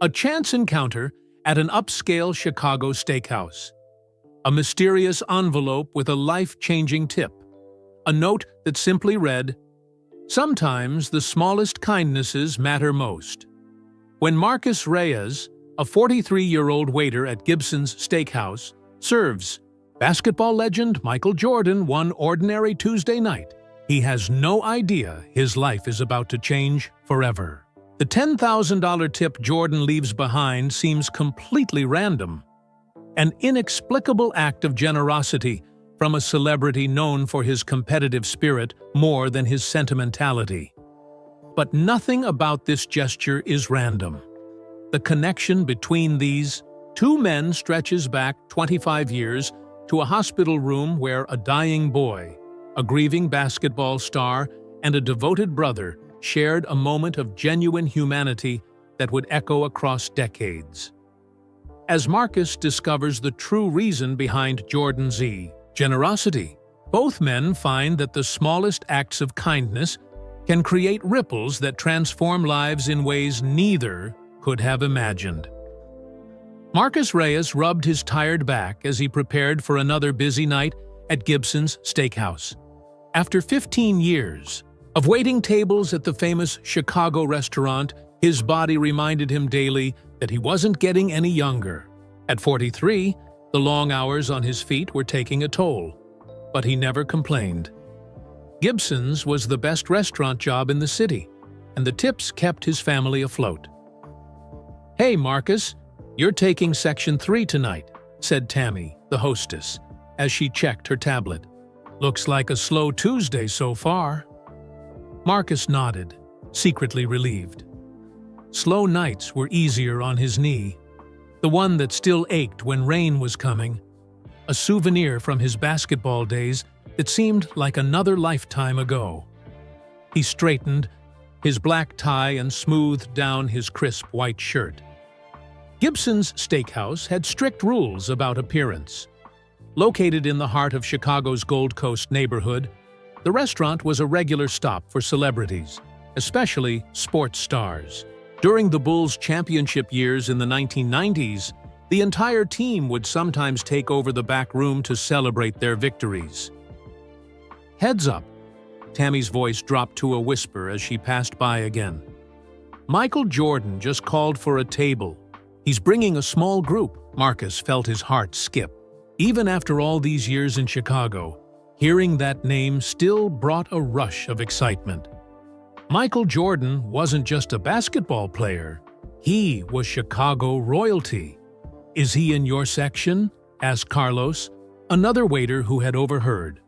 A chance encounter at an upscale Chicago steakhouse. A mysterious envelope with a life-changing tip. A note that simply read, "Sometimes the smallest kindnesses matter most." When Marcus Reyes, a 43-year-old waiter at Gibson's Steakhouse, serves basketball legend Michael Jordan one ordinary Tuesday night, he has no idea his life is about to change forever. The $10,000 tip Jordan leaves behind seems completely random. An inexplicable act of generosity from a celebrity known for his competitive spirit more than his sentimentality. But nothing about this gesture is random. The connection between these two men stretches back 25 years to a hospital room where a dying boy, a grieving basketball star, and a devoted brother shared a moment of genuine humanity that would echo across decades. As Marcus discovers the true reason behind Jordan's generosity, both men find that the smallest acts of kindness can create ripples that transform lives in ways neither could have imagined. Marcus Reyes rubbed his tired back as he prepared for another busy night at Gibson's Steakhouse. After 15 years of waiting tables at the famous Chicago restaurant, his body reminded him daily that he wasn't getting any younger. At 43, the long hours on his feet were taking a toll, but he never complained. Gibson's was the best restaurant job in the city, and the tips kept his family afloat. "Hey, Marcus, you're taking Section 3 tonight," said Tammy, the hostess, as she checked her tablet. "Looks like a slow Tuesday so far." Marcus nodded, secretly relieved. Slow nights were easier on his knee, the one that still ached when rain was coming, a souvenir from his basketball days that seemed like another lifetime ago. He straightened his black tie and smoothed down his crisp white shirt. Gibson's Steakhouse had strict rules about appearance. Located in the heart of Chicago's Gold Coast neighborhood, the restaurant was a regular stop for celebrities, especially sports stars. During the Bulls' championship years in the 1990s, the entire team would sometimes take over the back room to celebrate their victories. "Heads up," Tammy's voice dropped to a whisper as she passed by again. "Michael Jordan just called for a table. He's bringing a small group." Marcus felt his heart skip. Even after all these years in Chicago, hearing that name still brought a rush of excitement. Michael Jordan wasn't just a basketball player. He was Chicago royalty. "Is he in your section?" asked Carlos, another waiter who had overheard.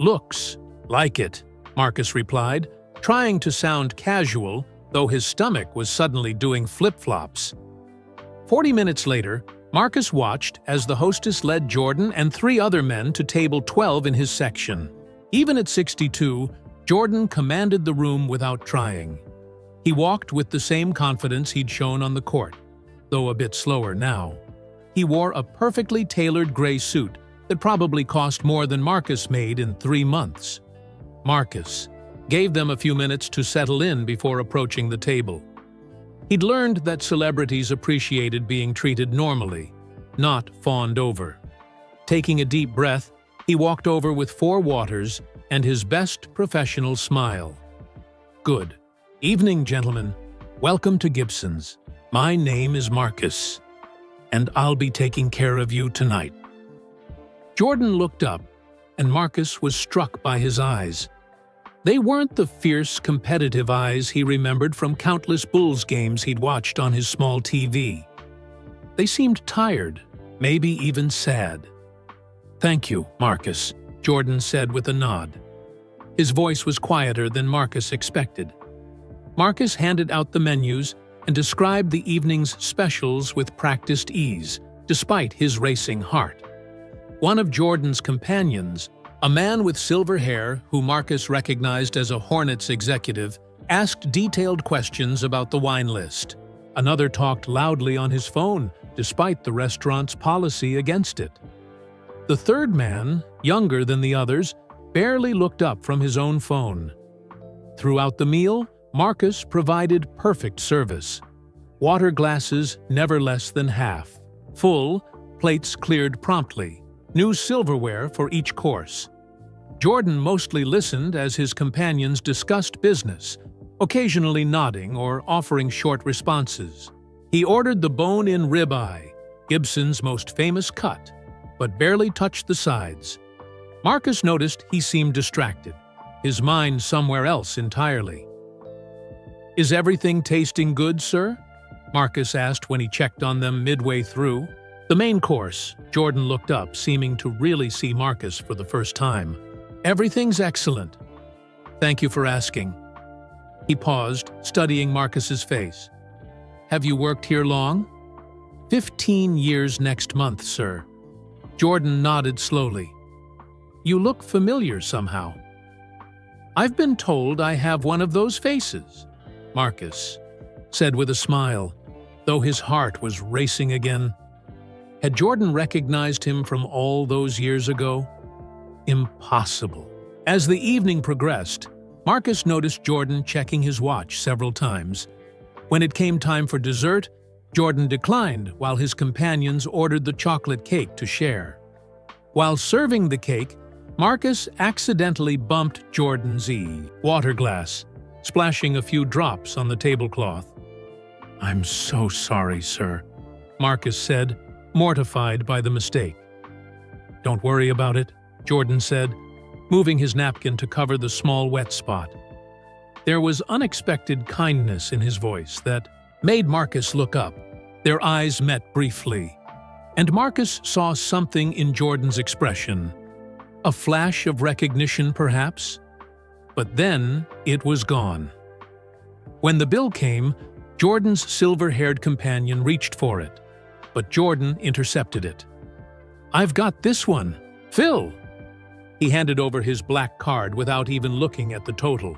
"Looks like it," Marcus replied, trying to sound casual, though his stomach was suddenly doing flip-flops. 40 minutes later, Marcus watched as the hostess led Jordan and 3 other men to table 12 in his section. Even at 62, Jordan commanded the room without trying. He walked with the same confidence he'd shown on the court, though a bit slower now. He wore a perfectly tailored gray suit that probably cost more than Marcus made in 3 months. Marcus gave them a few minutes to settle in before approaching the table. He'd learned that celebrities appreciated being treated normally, not fawned over. Taking a deep breath, he walked over with 4 waters and his best professional smile. "Good evening, gentlemen. Welcome to Gibson's. My name is Marcus, and I'll be taking care of you tonight." Jordan looked up, and Marcus was struck by his eyes. They weren't the fierce, competitive eyes he remembered from countless Bulls games he'd watched on his small TV. They seemed tired, maybe even sad. "Thank you, Marcus," Jordan said with a nod. His voice was quieter than Marcus expected. Marcus handed out the menus and described the evening's specials with practiced ease, despite his racing heart. One of Jordan's companions, a man with silver hair who Marcus recognized as a Hornets executive, asked detailed questions about the wine list. Another talked loudly on his phone, despite the restaurant's policy against it. The third man, younger than the others, barely looked up from his own phone. Throughout the meal, Marcus provided perfect service. Water glasses never less than half. Full, plates cleared promptly. New silverware for each course. Jordan mostly listened as his companions discussed business, occasionally nodding or offering short responses. He ordered the bone-in ribeye, Gibson's most famous cut, but barely touched the sides. Marcus noticed he seemed distracted, his mind somewhere else entirely. "Is everything tasting good, sir?" Marcus asked when he checked on them midway through. The main course, Jordan looked up, seeming to really see Marcus for the first time. "Everything's excellent. Thank you for asking." He paused, studying Marcus's face. "Have you worked here long?" 15 years next month, sir." Jordan nodded slowly. "You look familiar somehow." "I've been told I have one of those faces," Marcus said with a smile, though his heart was racing again. Had Jordan recognized him from all those years ago? Impossible. As the evening progressed, Marcus noticed Jordan checking his watch several times. When it came time for dessert, Jordan declined while his companions ordered the chocolate cake to share. While serving the cake, Marcus accidentally bumped Jordan's water glass, splashing a few drops on the tablecloth. "I'm so sorry, sir," Marcus said, mortified by the mistake. "Don't worry about it," Jordan said, moving his napkin to cover the small wet spot. There was unexpected kindness in his voice that made Marcus look up. Their eyes met briefly, and Marcus saw something in Jordan's expression. A flash of recognition, perhaps? But then it was gone. When the bill came, Jordan's silver-haired companion reached for it, but Jordan intercepted it. "I've got this one. Phil!" He handed over his black card without even looking at the total.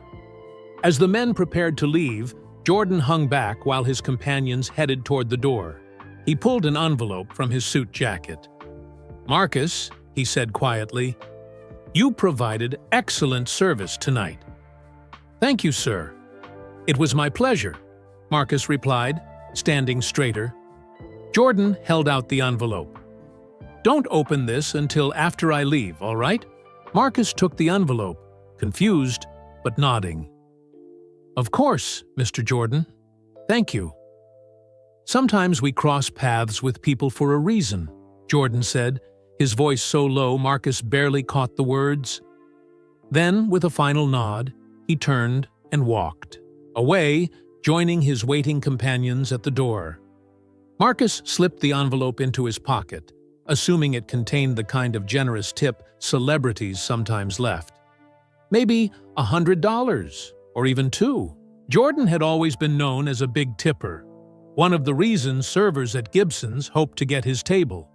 As the men prepared to leave, Jordan hung back while his companions headed toward the door. He pulled an envelope from his suit jacket. "Marcus," he said quietly, "you provided excellent service tonight." "Thank you, sir." "It was my pleasure," Marcus replied, standing straighter. Jordan held out the envelope. "Don't open this until after I leave, all right?" Marcus took the envelope, confused but nodding. "Of course, Mr. Jordan. Thank you." "Sometimes we cross paths with people for a reason," Jordan said, his voice so low Marcus barely caught the words. Then, with a final nod, he turned and walked away, joining his waiting companions at the door. Marcus slipped the envelope into his pocket, assuming it contained the kind of generous tip celebrities sometimes left. Maybe $100, or even $2. Jordan had always been known as a big tipper, one of the reasons servers at Gibson's hoped to get his table.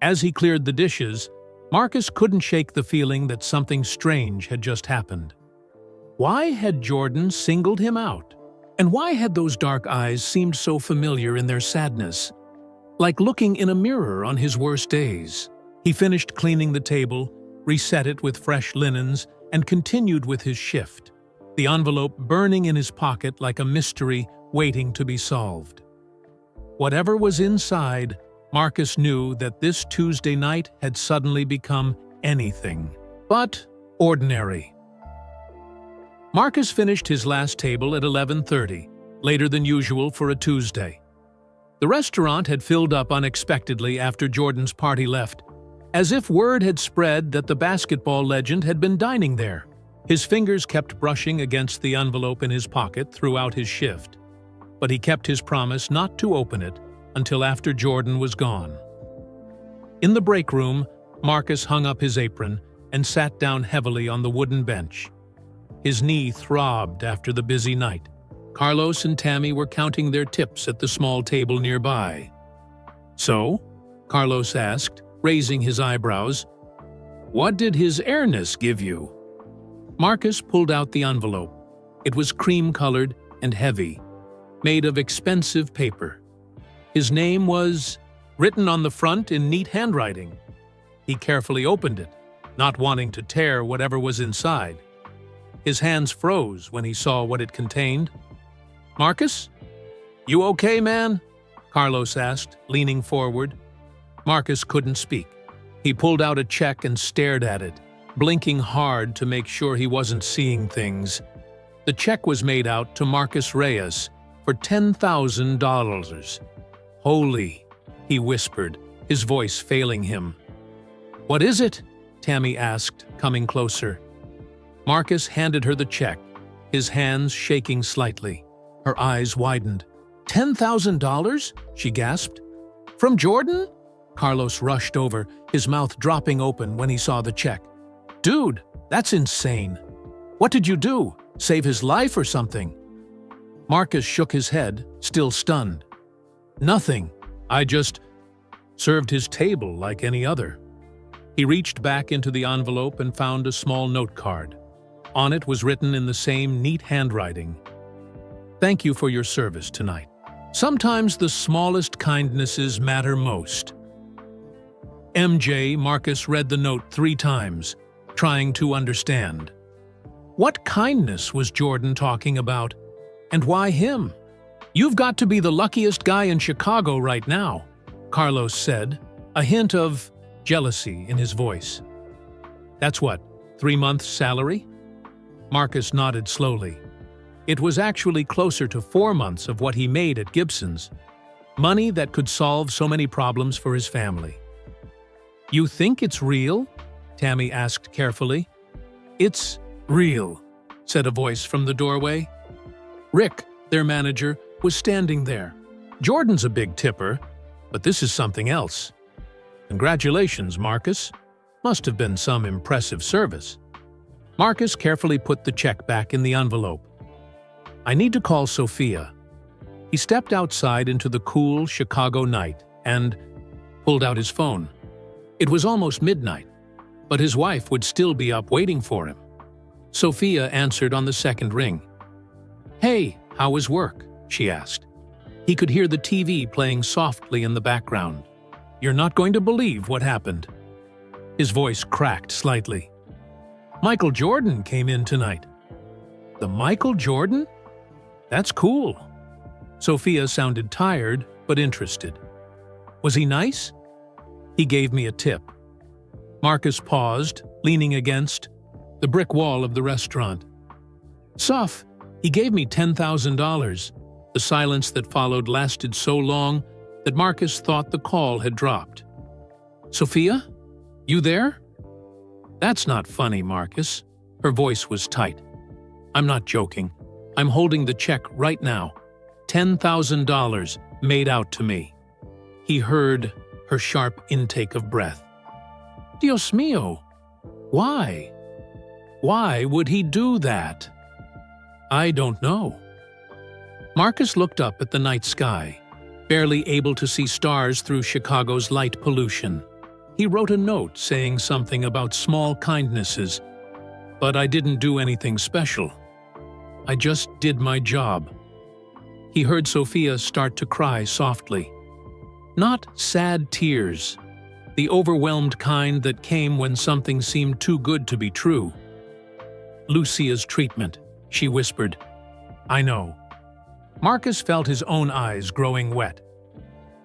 As he cleared the dishes, Marcus couldn't shake the feeling that something strange had just happened. Why had Jordan singled him out? And why had those dark eyes seemed so familiar in their sadness, like looking in a mirror on his worst days? He finished cleaning the table, reset it with fresh linens, and continued with his shift, the envelope burning in his pocket like a mystery waiting to be solved. Whatever was inside, Marcus knew that this Tuesday night had suddenly become anything but ordinary. Marcus finished his last table at 11:30, later than usual for a Tuesday. The restaurant had filled up unexpectedly after Jordan's party left, as if word had spread that the basketball legend had been dining there. His fingers kept brushing against the envelope in his pocket throughout his shift, but he kept his promise not to open it until after Jordan was gone. In the break room, Marcus hung up his apron and sat down heavily on the wooden bench. His knee throbbed after the busy night. Carlos and Tammy were counting their tips at the small table nearby. "So?" Carlos asked, raising his eyebrows. "What did His Airness give you?" Marcus pulled out the envelope. It was cream-colored and heavy, made of expensive paper. His name was written on the front in neat handwriting. He carefully opened it, not wanting to tear whatever was inside. His hands froze when he saw what it contained. "Marcus, "You okay, man?" Carlos asked, leaning forward. Marcus couldn't speak. He pulled out a check and stared at it, blinking hard to make sure he wasn't seeing things. The check was made out to Marcus Reyes for $10,000. "Holy," he whispered, his voice failing him. "What is it?" Tammy asked, coming closer. Marcus handed her the check, his hands shaking slightly. Her eyes widened. $10,000? She gasped. "From Jordan?" Carlos rushed over, his mouth dropping open when he saw the check. "Dude, that's insane. What did you do? Save his life or something?" Marcus shook his head, still stunned. "Nothing. I just served his table like any other." He reached back into the envelope and found a small note card. On it was written in the same neat handwriting, "Thank you for your service tonight. Sometimes the smallest kindnesses matter most." Marcus read the note 3 times, trying to understand. What kindness was Jordan talking about? And why him? "You've got to be the luckiest guy in Chicago right now," Carlos said, a hint of jealousy in his voice. "That's what, 3 months' salary?" Marcus nodded slowly. It was actually closer to 4 months of what he made at Gibson's. Money that could solve so many problems for his family. "You think it's real?" Tammy asked carefully. "It's real," said a voice from the doorway. Rick, their manager, was standing there. "Jordan's a big tipper, but this is something else." "Congratulations, Marcus. Must have been some impressive service." Marcus carefully put the check back in the envelope. "I need to call Sophia." He stepped outside into the cool Chicago night and pulled out his phone. It was almost midnight, but his wife would still be up waiting for him. Sophia answered on the second ring. "Hey, how was work?" she asked. He could hear the TV playing softly in the background. "You're not going to believe what happened." His voice cracked slightly. "Michael Jordan came in tonight." "The Michael Jordan? That's cool." Sophia sounded tired, but interested. "Was he nice?" "He gave me a tip." Marcus paused, leaning against the brick wall of the restaurant. "Soph, he gave me $10,000. The silence that followed lasted so long that Marcus thought the call had dropped. "Sophia? You there?" "That's not funny, Marcus." Her voice was tight. "I'm not joking. I'm holding the check right now. $10,000 made out to me." He heard her sharp intake of breath. "Dios mío! Why? Why would he do that?" "I don't know." Marcus looked up at the night sky, barely able to see stars through Chicago's light pollution. He wrote a note saying something about small kindnesses, but "I didn't do anything special. I just did my job." He heard Sophia start to cry softly. Not sad tears, the overwhelmed kind that came when something seemed too good to be true. "Lucia's treatment," she whispered. "I know." Marcus felt his own eyes growing wet.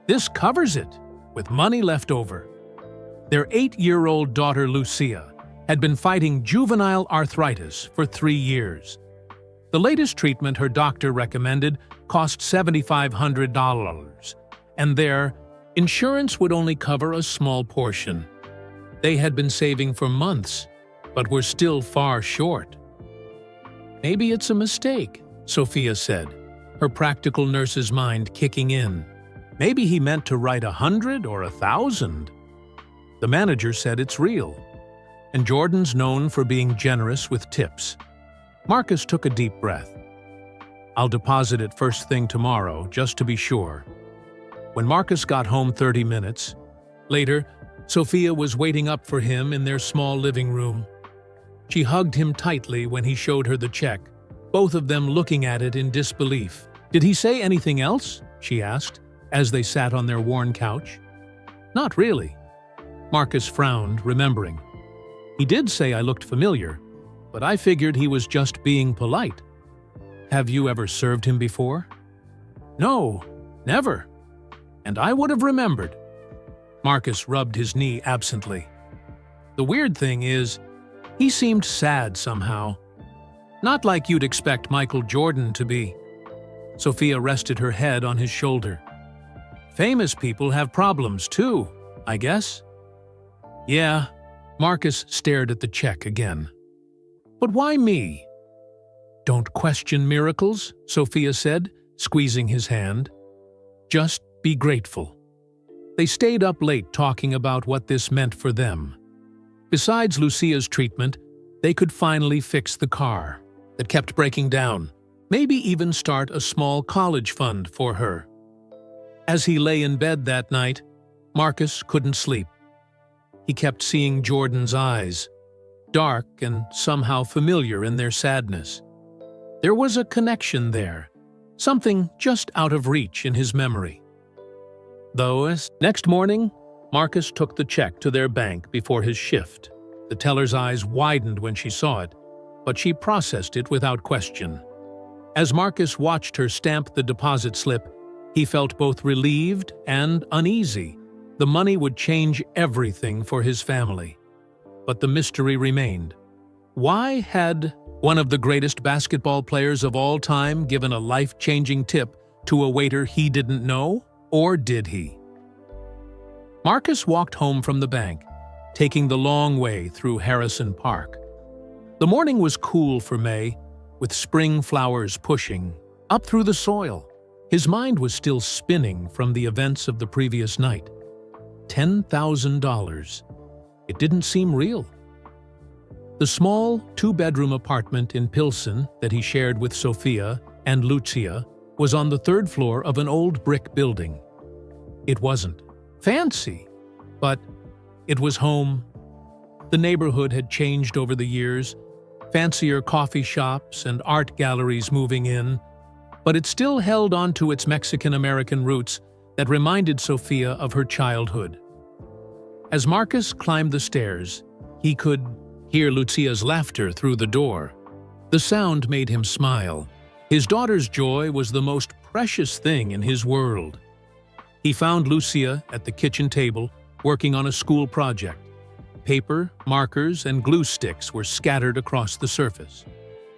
This covers it, with money left over. Their 8-year-old daughter Lucia had been fighting juvenile arthritis for 3 years. The latest treatment her doctor recommended cost $7,500, and their insurance would only cover a small portion. They had been saving for months, but were still far short. "Maybe it's a mistake," Sophia said, her practical nurse's mind kicking in. "Maybe he meant to write 100 or 1,000. The manager said it's real, and Jordan's known for being generous with tips. Marcus took a deep breath. "I'll deposit it first thing tomorrow, just to be sure." When Marcus got home 30 minutes later, Sophia was waiting up for him in their small living room. She hugged him tightly when he showed her the check, both of them looking at it in disbelief. "Did he say anything else?" she asked, as they sat on their worn couch. "Not really." Marcus frowned, remembering. "He did say I looked familiar, but I figured he was just being polite." "Have you ever served him before?" No, never. And I would have remembered. Marcus rubbed his knee absently. The weird thing is, he seemed sad somehow. Not like you'd expect Michael Jordan to be. Sophia rested her head on his shoulder. Famous people have problems too, I guess. Yeah, Marcus stared at the check again. But why me? Don't question miracles, Sophia said, squeezing his hand. Just be grateful. They stayed up late talking about what this meant for them. Besides Lucia's treatment, they could finally fix the car that kept breaking down, maybe even start a small college fund for her. As he lay in bed that night, Marcus couldn't sleep. He kept seeing Jordan's eyes, dark and somehow familiar in their sadness. There was a connection there, something just out of reach in his memory. Though, next morning, Marcus took the check to their bank before his shift. The teller's eyes widened when she saw it, but she processed it without question. As Marcus watched her stamp the deposit slip, he felt both relieved and uneasy. The money would change everything for his family. But the mystery remained. Why had one of the greatest basketball players of all time given a life-changing tip to a waiter he didn't know, or did he? Marcus walked home from the bank, taking the long way through Harrison Park. The morning was cool for May, with spring flowers pushing up through the soil. His mind was still spinning from the events of the previous night. $10,000. It didn't seem real. The small, two-bedroom apartment in Pilsen that he shared with Sophia and Lucia was on the third floor of an old brick building. It wasn't fancy, but it was home. The neighborhood had changed over the years, fancier coffee shops and art galleries moving in, but it still held on to its Mexican-American roots that reminded Sophia of her childhood. As Marcus climbed the stairs, he could hear Lucia's laughter through the door. The sound made him smile. His daughter's joy was the most precious thing in his world. He found Lucia at the kitchen table, working on a school project. Paper, markers, and glue sticks were scattered across the surface.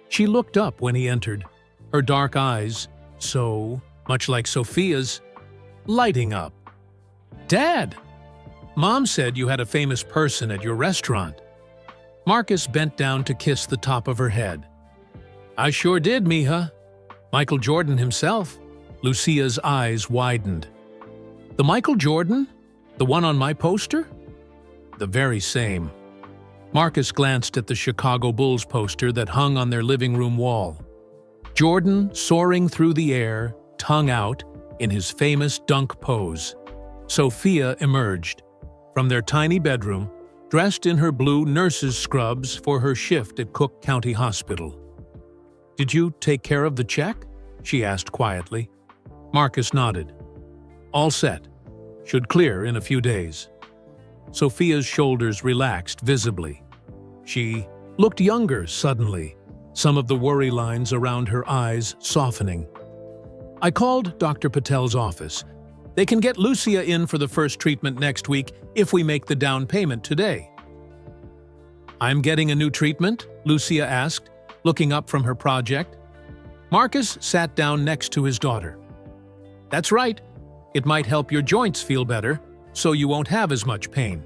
She looked up when he entered, her dark eyes, so much like Sophia's, lighting up. "Dad! Mom said you had a famous person at your restaurant." Marcus bent down to kiss the top of her head. "I sure did, mija. Michael Jordan himself." Lucia's eyes widened. "The Michael Jordan? The one on my poster?" "The very same." Marcus glanced at the Chicago Bulls poster that hung on their living room wall. Jordan soaring through the air, tongue out, in his famous dunk pose. Sophia emerged from their tiny bedroom, dressed in her blue nurse's scrubs for her shift at Cook County Hospital. "Did you take care of the check?" she asked quietly. Marcus nodded. "All set. Should clear in a few days." Sophia's shoulders relaxed visibly. She looked younger suddenly, some of the worry lines around her eyes softening. "I called Dr. Patel's office. They can get Lucia in for the first treatment next week if we make the down payment today." "I'm getting a new treatment?" Lucia asked, looking up from her project. Marcus sat down next to his daughter. "That's right. It might help your joints feel better, so you won't have as much pain."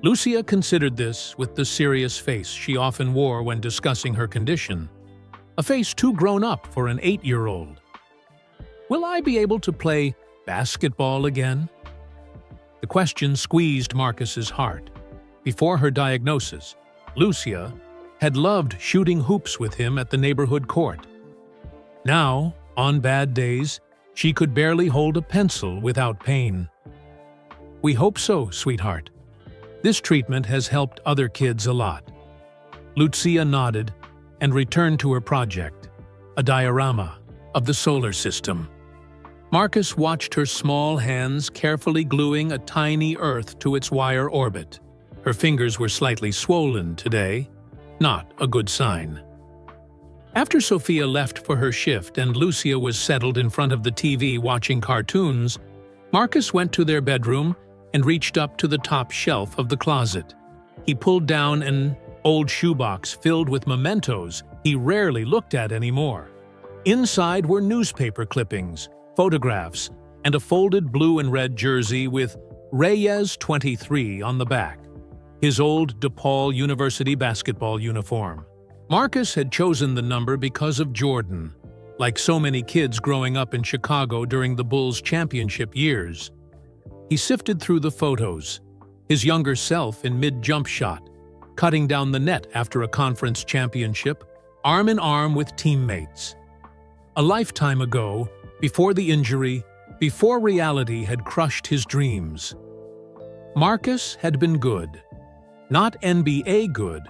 Lucia considered this with the serious face she often wore when discussing her condition. A face too grown up for an 8-year-old. "Will I be able to play basketball again?" The question squeezed Marcus's heart. Before her diagnosis, Lucia had loved shooting hoops with him at the neighborhood court. Now, on bad days, she could barely hold a pencil without pain. "We hope so, sweetheart. This treatment has helped other kids a lot." Lucia nodded and returned to her project, a diorama of the solar system. Marcus watched her small hands carefully gluing a tiny Earth to its wire orbit. Her fingers were slightly swollen today, not a good sign. After Sophia left for her shift and Lucia was settled in front of the TV watching cartoons, Marcus went to their bedroom and reached up to the top shelf of the closet. He pulled down an old shoebox filled with mementos he rarely looked at anymore. Inside were newspaper clippings, photographs, and a folded blue and red jersey with Reyes 23 on the back, his old DePaul University basketball uniform. Marcus had chosen the number because of Jordan. Like so many kids growing up in Chicago during the Bulls' championship years, he sifted through the photos, his younger self in mid-jump shot, cutting down the net after a conference championship, arm in arm with teammates. A lifetime ago, before the injury, before reality had crushed his dreams. Marcus had been good. Not NBA good,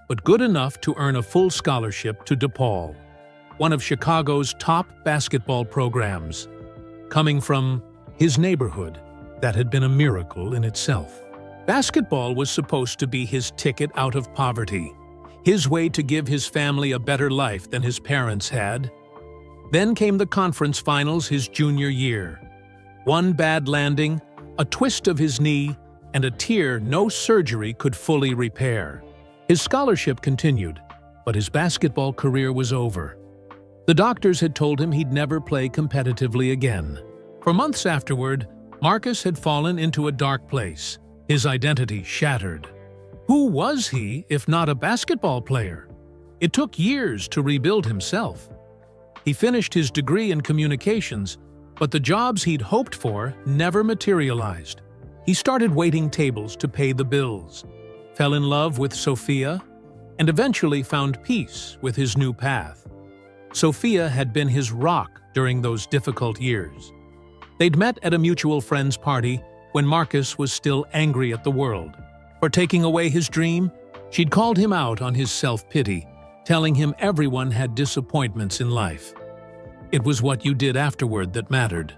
but good enough to earn a full scholarship to DePaul, one of Chicago's top basketball programs, coming from his neighborhood that had been a miracle in itself. Basketball was supposed to be his ticket out of poverty, his way to give his family a better life than his parents had. Then came the conference finals his junior year. One bad landing, a twist of his knee, and a tear no surgery could fully repair. His scholarship continued, but his basketball career was over. The doctors had told him he'd never play competitively again. For months afterward, Marcus had fallen into a dark place, his identity shattered. Who was he if not a basketball player? It took years to rebuild himself. He finished his degree in communications, but the jobs he'd hoped for never materialized. He started waiting tables to pay the bills, fell in love with Sophia, and eventually found peace with his new path. Sophia had been his rock during those difficult years. They'd met at a mutual friend's party when Marcus was still angry at the world. For taking away his dream, she'd called him out on his self-pity, telling him everyone had disappointments in life. It was what you did afterward that mattered.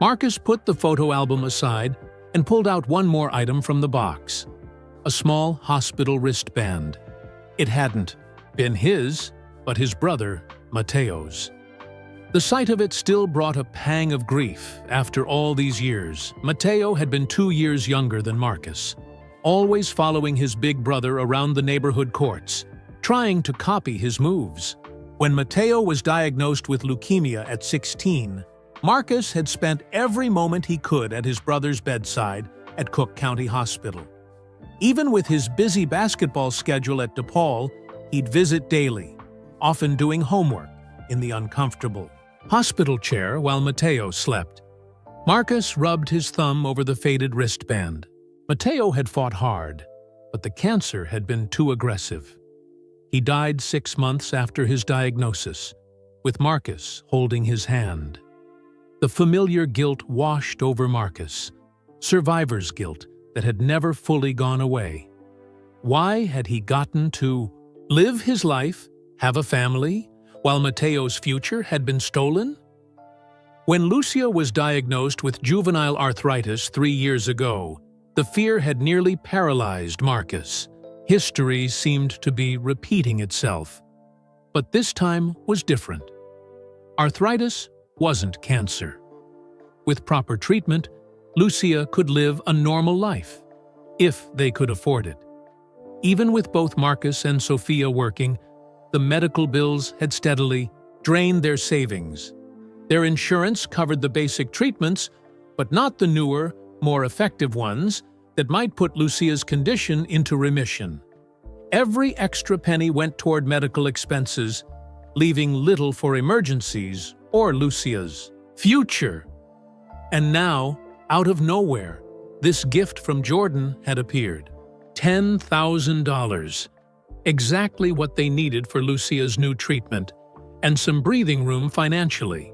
Marcus put the photo album aside and pulled out one more item from the box, a small hospital wristband. It hadn't been his, but his brother, Mateo's. The sight of it still brought a pang of grief after all these years. Mateo had been 2 years younger than Marcus, always following his big brother around the neighborhood courts, trying to copy his moves. When Mateo was diagnosed with leukemia at 16, Marcus had spent every moment he could at his brother's bedside at Cook County Hospital. Even with his busy basketball schedule at DePaul, he'd visit daily, often doing homework in the uncomfortable hospital chair while Mateo slept. Marcus rubbed his thumb over the faded wristband. Mateo had fought hard, but the cancer had been too aggressive. He died 6 months after his diagnosis, with Marcus holding his hand. The familiar guilt washed over Marcus, survivor's guilt that had never fully gone away. Why had he gotten to live his life, have a family, while Mateo's future had been stolen? When Lucia was diagnosed with juvenile arthritis 3 years ago, the fear had nearly paralyzed Marcus. History seemed to be repeating itself. But this time was different. Arthritis wasn't cancer. With proper treatment, Lucia could live a normal life, if they could afford it. Even with both Marcus and Sophia working, the medical bills had steadily drained their savings. Their insurance covered the basic treatments, but not the newer, more effective ones that might put Lucia's condition into remission. Every extra penny went toward medical expenses, leaving little for emergencies or Lucia's future. And now, out of nowhere, this gift from Jordan had appeared. $10,000. Exactly what they needed for Lucia's new treatment, and some breathing room financially.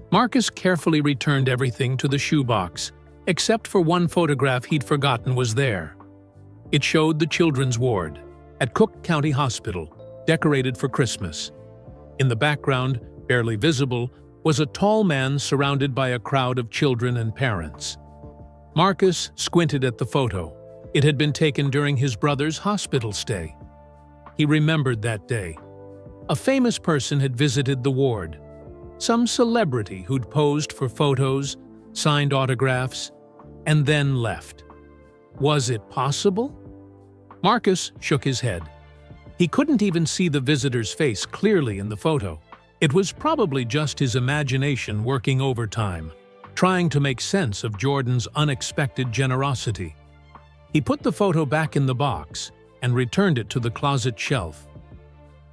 Marcus carefully returned everything to the shoebox, except for one photograph he'd forgotten was there. It showed the children's ward at Cook County Hospital, decorated for Christmas. In the background, barely visible, was a tall man surrounded by a crowd of children and parents. Marcus squinted at the photo. It had been taken during his brother's hospital stay. He remembered that day. A famous person had visited the ward. Some celebrity who'd posed for photos, signed autographs, and then left. Was it possible? Marcus shook his head. He couldn't even see the visitor's face clearly in the photo. It was probably just his imagination working overtime, trying to make sense of Jordan's unexpected generosity. He put the photo back in the box and returned it to the closet shelf.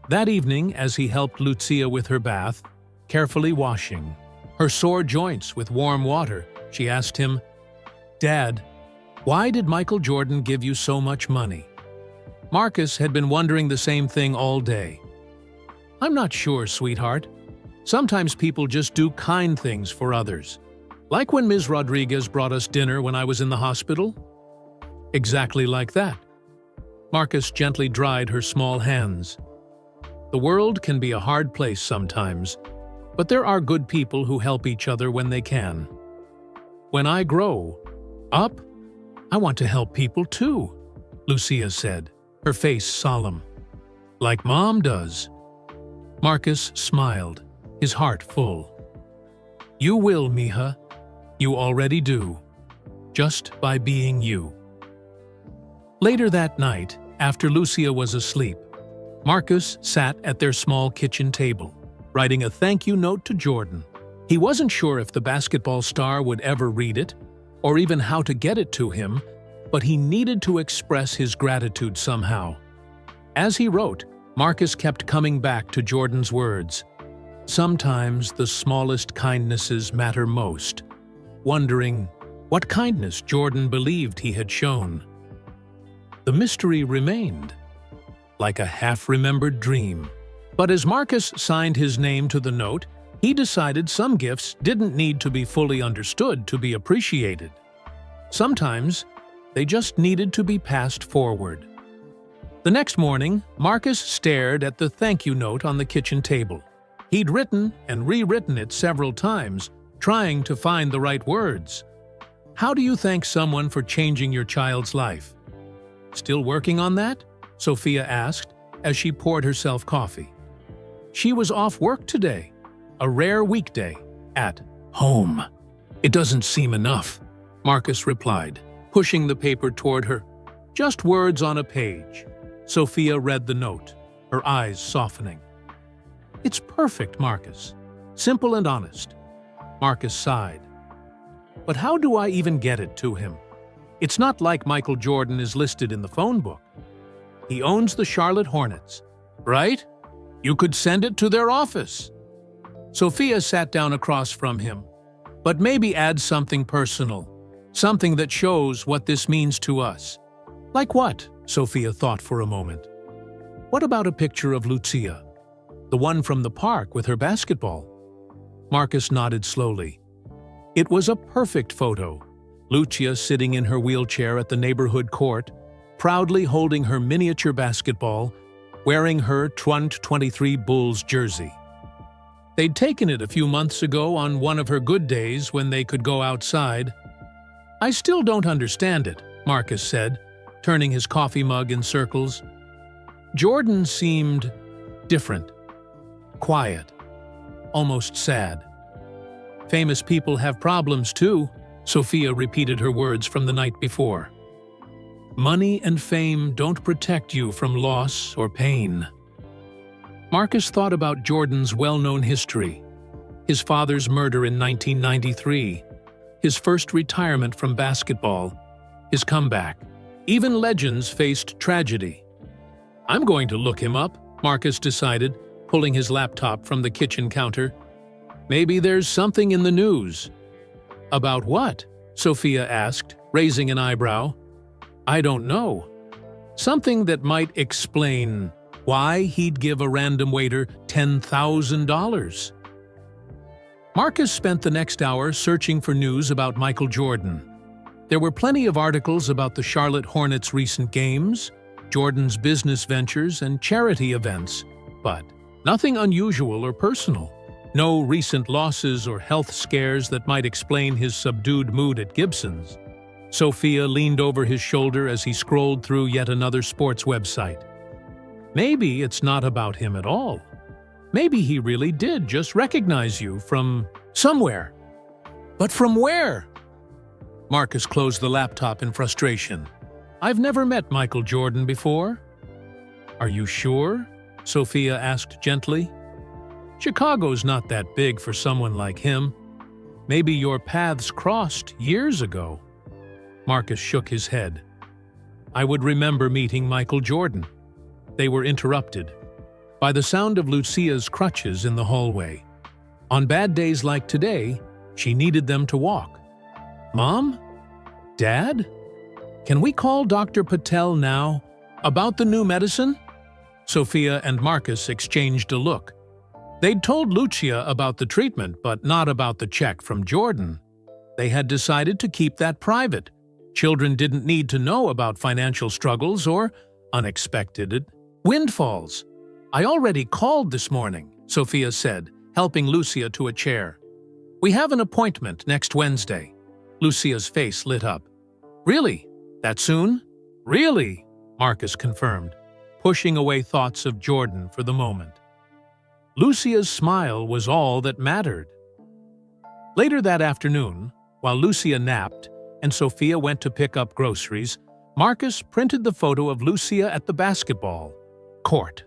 That evening, as he helped Lucia with her bath, carefully washing her sore joints with warm water, she asked him, "Dad, why did Michael Jordan give you so much money?" Marcus had been wondering the same thing all day. "I'm not sure, sweetheart. Sometimes people just do kind things for others. Like when Ms. Rodriguez brought us dinner when I was in the hospital." Exactly like that. Marcus gently dried her small hands. The world can be a hard place sometimes, but there are good people who help each other when they can. "When I grow up, I want to help people too," Lucia said, her face solemn. "Like Mom does." Marcus smiled, his heart full. "You will, Mija. You already do. Just by being you." Later that night, after Lucia was asleep, Marcus sat at their small kitchen table, writing a thank you note to Jordan. He wasn't sure if the basketball star would ever read it, or even how to get it to him, but he needed to express his gratitude somehow. As he wrote, Marcus kept coming back to Jordan's words. Sometimes the smallest kindnesses matter most, wondering what kindness Jordan believed he had shown. The mystery remained, like a half-remembered dream. But as Marcus signed his name to the note, he decided some gifts didn't need to be fully understood to be appreciated. Sometimes, they just needed to be passed forward. The next morning, Marcus stared at the thank you note on the kitchen table. He'd written and rewritten it several times, trying to find the right words. "How do you thank someone for changing your child's life?" "Still working on that?" Sophia asked as she poured herself coffee. She was off work today, a rare weekday, at home. "It doesn't seem enough," Marcus replied, pushing the paper toward her. "Just words on a page." Sophia read the note, her eyes softening. "It's perfect, Marcus. Simple and honest." Marcus sighed. "But how do I even get it to him? It's not like Michael Jordan is listed in the phone book. He owns the Charlotte Hornets, right? You could send it to their office." Sophia sat down across from him. "But maybe add something personal, something that shows what this means to us." "Like what?" Sophia thought for a moment. "What about a picture of Lucia? The one from the park with her basketball?" Marcus nodded slowly. It was a perfect photo. Lucia sitting in her wheelchair at the neighborhood court, proudly holding her miniature basketball, wearing her 2023 Bulls jersey. They'd taken it a few months ago on one of her good days when they could go outside. "I still don't understand it," Marcus said, turning his coffee mug in circles. Jordan seemed different, quiet, almost sad. "Famous people have problems too," Sophia repeated her words from the night before. "Money and fame don't protect you from loss or pain." Marcus thought about Jordan's well-known history. His father's murder in 1993, his first retirement from basketball, his comeback. Even legends faced tragedy. "I'm going to look him up," Marcus decided, pulling his laptop from the kitchen counter. "Maybe there's something in the news." "About what?" Sophia asked, raising an eyebrow. "I don't know. Something that might explain why he'd give a random waiter $10,000. Marcus spent the next hour searching for news about Michael Jordan. There were plenty of articles about the Charlotte Hornets' recent games, Jordan's business ventures, and charity events, but nothing unusual or personal. No recent losses or health scares that might explain his subdued mood at Gibson's. Sophia leaned over his shoulder as he scrolled through yet another sports website. Maybe it's not about him at all. Maybe he really did just recognize you from somewhere. But from where? Marcus closed the laptop in frustration. I've never met Michael Jordan before. Are you sure? Sophia asked gently. Chicago's not that big for someone like him. Maybe your paths crossed years ago. Marcus shook his head. I would remember meeting Michael Jordan. They were interrupted by the sound of Lucia's crutches in the hallway. On bad days like today, she needed them to walk. Mom? Dad? Can we call Dr. Patel now? About the new medicine? Sophia and Marcus exchanged a look. They'd told Lucia about the treatment, but not about the check from Jordan. They had decided to keep that private. Children didn't need to know about financial struggles or unexpected windfalls. I already called this morning, Sophia said, helping Lucia to a chair. We have an appointment next Wednesday. Lucia's face lit up. Really? That soon? Really? Marcus confirmed, pushing away thoughts of Jordan for the moment. Lucia's smile was all that mattered. Later that afternoon, while Lucia napped and Sophia went to pick up groceries, Marcus printed the photo of Lucia at the basketball court.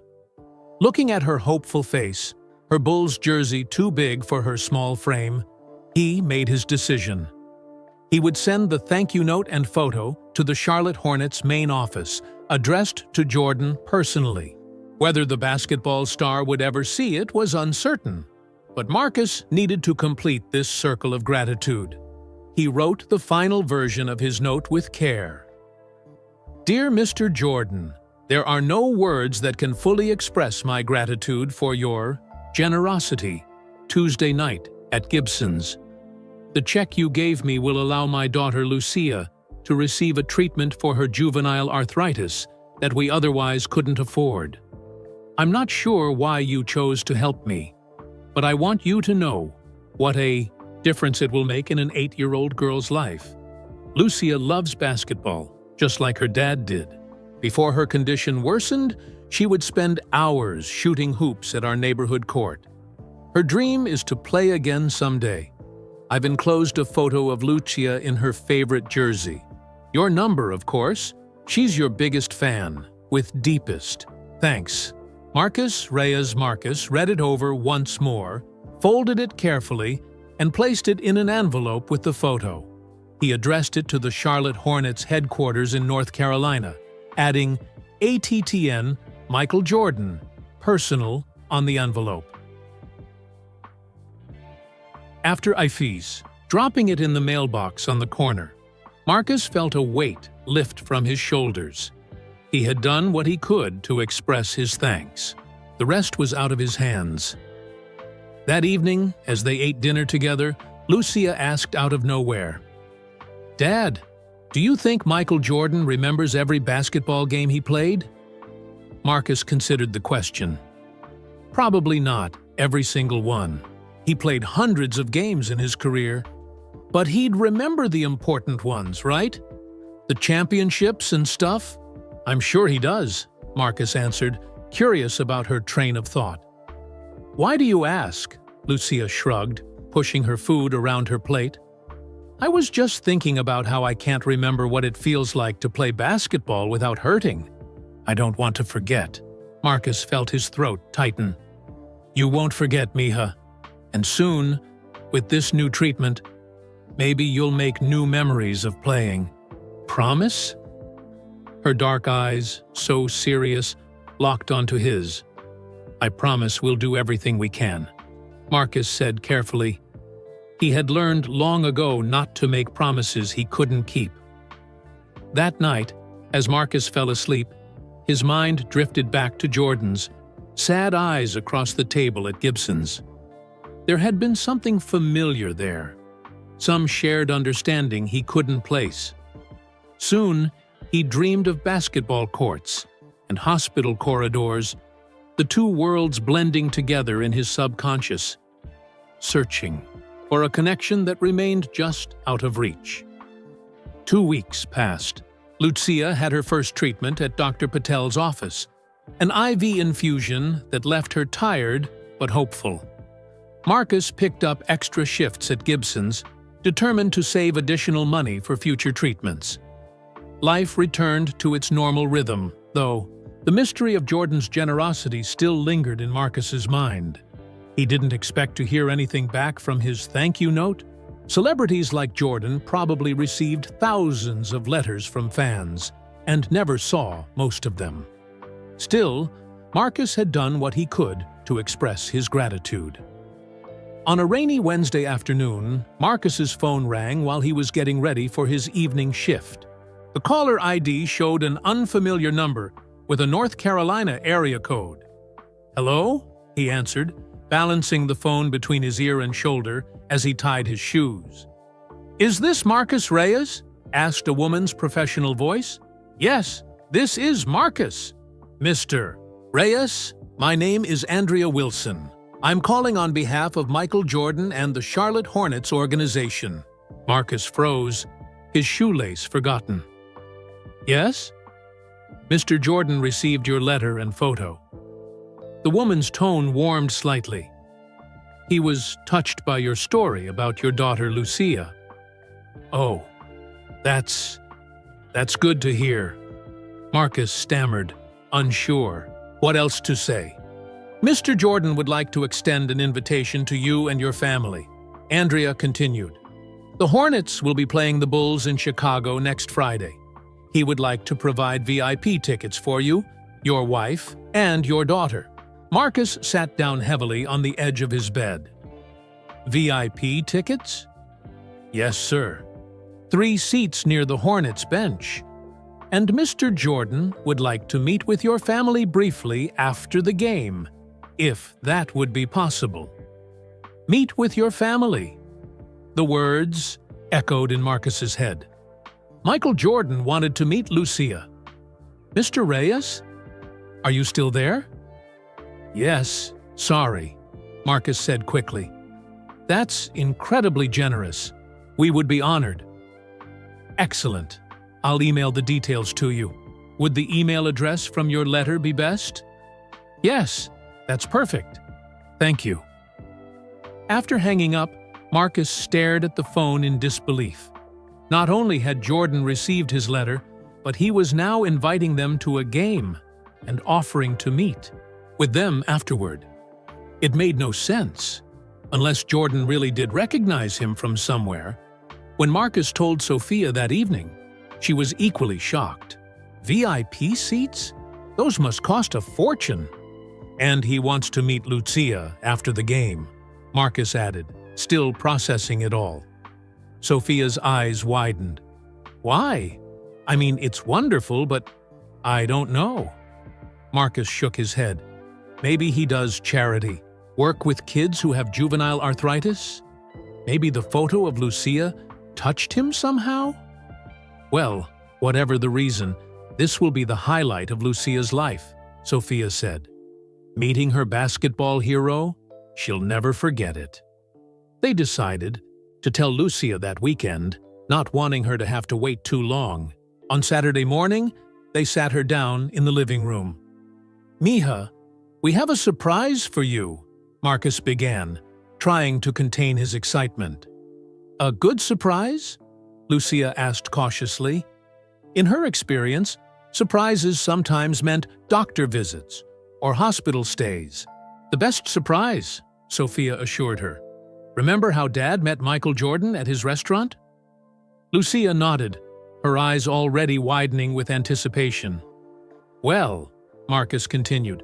Looking at her hopeful face, her Bulls jersey too big for her small frame, he made his decision. He would send the thank you note and photo to the Charlotte Hornets' main office, addressed to Jordan personally. Whether the basketball star would ever see it was uncertain, but Marcus needed to complete this circle of gratitude. He wrote the final version of his note with care. Dear Mr. Jordan, there are no words that can fully express my gratitude for your generosity. Tuesday night at Gibson's. The check you gave me will allow my daughter Lucia to receive a treatment for her juvenile arthritis that we otherwise couldn't afford. I'm not sure why you chose to help me, but I want you to know what a difference it will make in an 8-year-old girl's life. Lucia loves basketball, just like her dad did. Before her condition worsened, she would spend hours shooting hoops at our neighborhood court. Her dream is to play again someday. I've enclosed a photo of Lucia in her favorite jersey. Your number, of course. She's your biggest fan, with deepest thanks. Marcus Reyes Marcus read it over once more, folded it carefully, and placed it in an envelope with the photo. He addressed it to the Charlotte Hornets headquarters in North Carolina, adding ATTN Michael Jordan, personal, on the envelope. After Ifees, dropping it in the mailbox on the corner, Marcus felt a weight lift from his shoulders. He had done what he could to express his thanks. The rest was out of his hands. That evening, as they ate dinner together, Lucia asked out of nowhere, Dad, do you think Michael Jordan remembers every basketball game he played? Marcus considered the question. Probably not every single one. He played hundreds of games in his career. But he'd remember the important ones, right? The championships and stuff? I'm sure he does, Marcus answered, curious about her train of thought. Why do you ask? Lucia shrugged, pushing her food around her plate. I was just thinking about how I can't remember what it feels like to play basketball without hurting. I don't want to forget. Marcus felt his throat tighten. You won't forget, Mija. And soon, with this new treatment, maybe you'll make new memories of playing. Promise? Her dark eyes, so serious, locked onto his. I promise we'll do everything we can, Marcus said carefully. He had learned long ago not to make promises he couldn't keep. That night, as Marcus fell asleep, his mind drifted back to Jordan's sad eyes across the table at Gibson's. There had been something familiar there, some shared understanding he couldn't place. Soon, he dreamed of basketball courts and hospital corridors, the two worlds blending together in his subconscious, searching for a connection that remained just out of reach. 2 weeks passed. Lucia had her first treatment at Dr. Patel's office, an IV infusion that left her tired but hopeful. Marcus picked up extra shifts at Gibson's, determined to save additional money for future treatments. Life returned to its normal rhythm, though the mystery of Jordan's generosity still lingered in Marcus's mind. He didn't expect to hear anything back from his thank you note. Celebrities like Jordan probably received thousands of letters from fans and never saw most of them. Still, Marcus had done what he could to express his gratitude. On a rainy Wednesday afternoon, Marcus's phone rang while he was getting ready for his evening shift. The caller ID showed an unfamiliar number with a North Carolina area code. "Hello?" he answered, balancing the phone between his ear and shoulder as he tied his shoes. "Is this Marcus Reyes?" asked a woman's professional voice. "Yes, this is Marcus." "Mr. Reyes, my name is Andrea Wilson. I'm calling on behalf of Michael Jordan and the Charlotte Hornets organization." Marcus froze, his shoelace forgotten. "Yes?" "Mr. Jordan received your letter and photo." The woman's tone warmed slightly. "He was touched by your story about your daughter Lucia." "Oh, that's good to hear." Marcus stammered, unsure what else to say. "Mr. Jordan would like to extend an invitation to you and your family," Andrea continued. "The Hornets will be playing the Bulls in Chicago next Friday. He would like to provide VIP tickets for you, your wife, and your daughter." Marcus sat down heavily on the edge of his bed. "VIP tickets?" "Yes, sir. 3 seats near the Hornets bench. And Mr. Jordan would like to meet with your family briefly after the game, if that would be possible." "Meet with your family." The words echoed in Marcus's head. Michael Jordan wanted to meet Lucia. "Mr. Reyes? Are you still there?" "Yes, sorry," Marcus said quickly. "That's incredibly generous. We would be honored." "Excellent. I'll email the details to you. Would the email address from your letter be best?" "Yes, that's perfect. Thank you." After hanging up, Marcus stared at the phone in disbelief. Not only had Jordan received his letter, but he was now inviting them to a game and offering to meet with them afterward. It made no sense, unless Jordan really did recognize him from somewhere. When Marcus told Sophia that evening, she was equally shocked. VIP seats? Those must cost a fortune. "And he wants to meet Lucia after the game," Marcus added, still processing it all. Sophia's eyes widened. "Why? I mean, it's wonderful, but I don't know." Marcus shook his head. "Maybe he does charity, work with kids who have juvenile arthritis? Maybe the photo of Lucia touched him somehow?" "Well, whatever the reason, this will be the highlight of Lucia's life," Sophia said. "Meeting her basketball hero, she'll never forget it." They decided to tell Lucia that weekend, not wanting her to have to wait too long. On Saturday morning, they sat her down in the living room. "Mija, we have a surprise for you," Marcus began, trying to contain his excitement. "A good surprise?" Lucia asked cautiously. In her experience, surprises sometimes meant doctor visits or hospital stays. "The best surprise," Sophia assured her. "Remember how Dad met Michael Jordan at his restaurant?" Lucia nodded, her eyes already widening with anticipation. "Well," Marcus continued,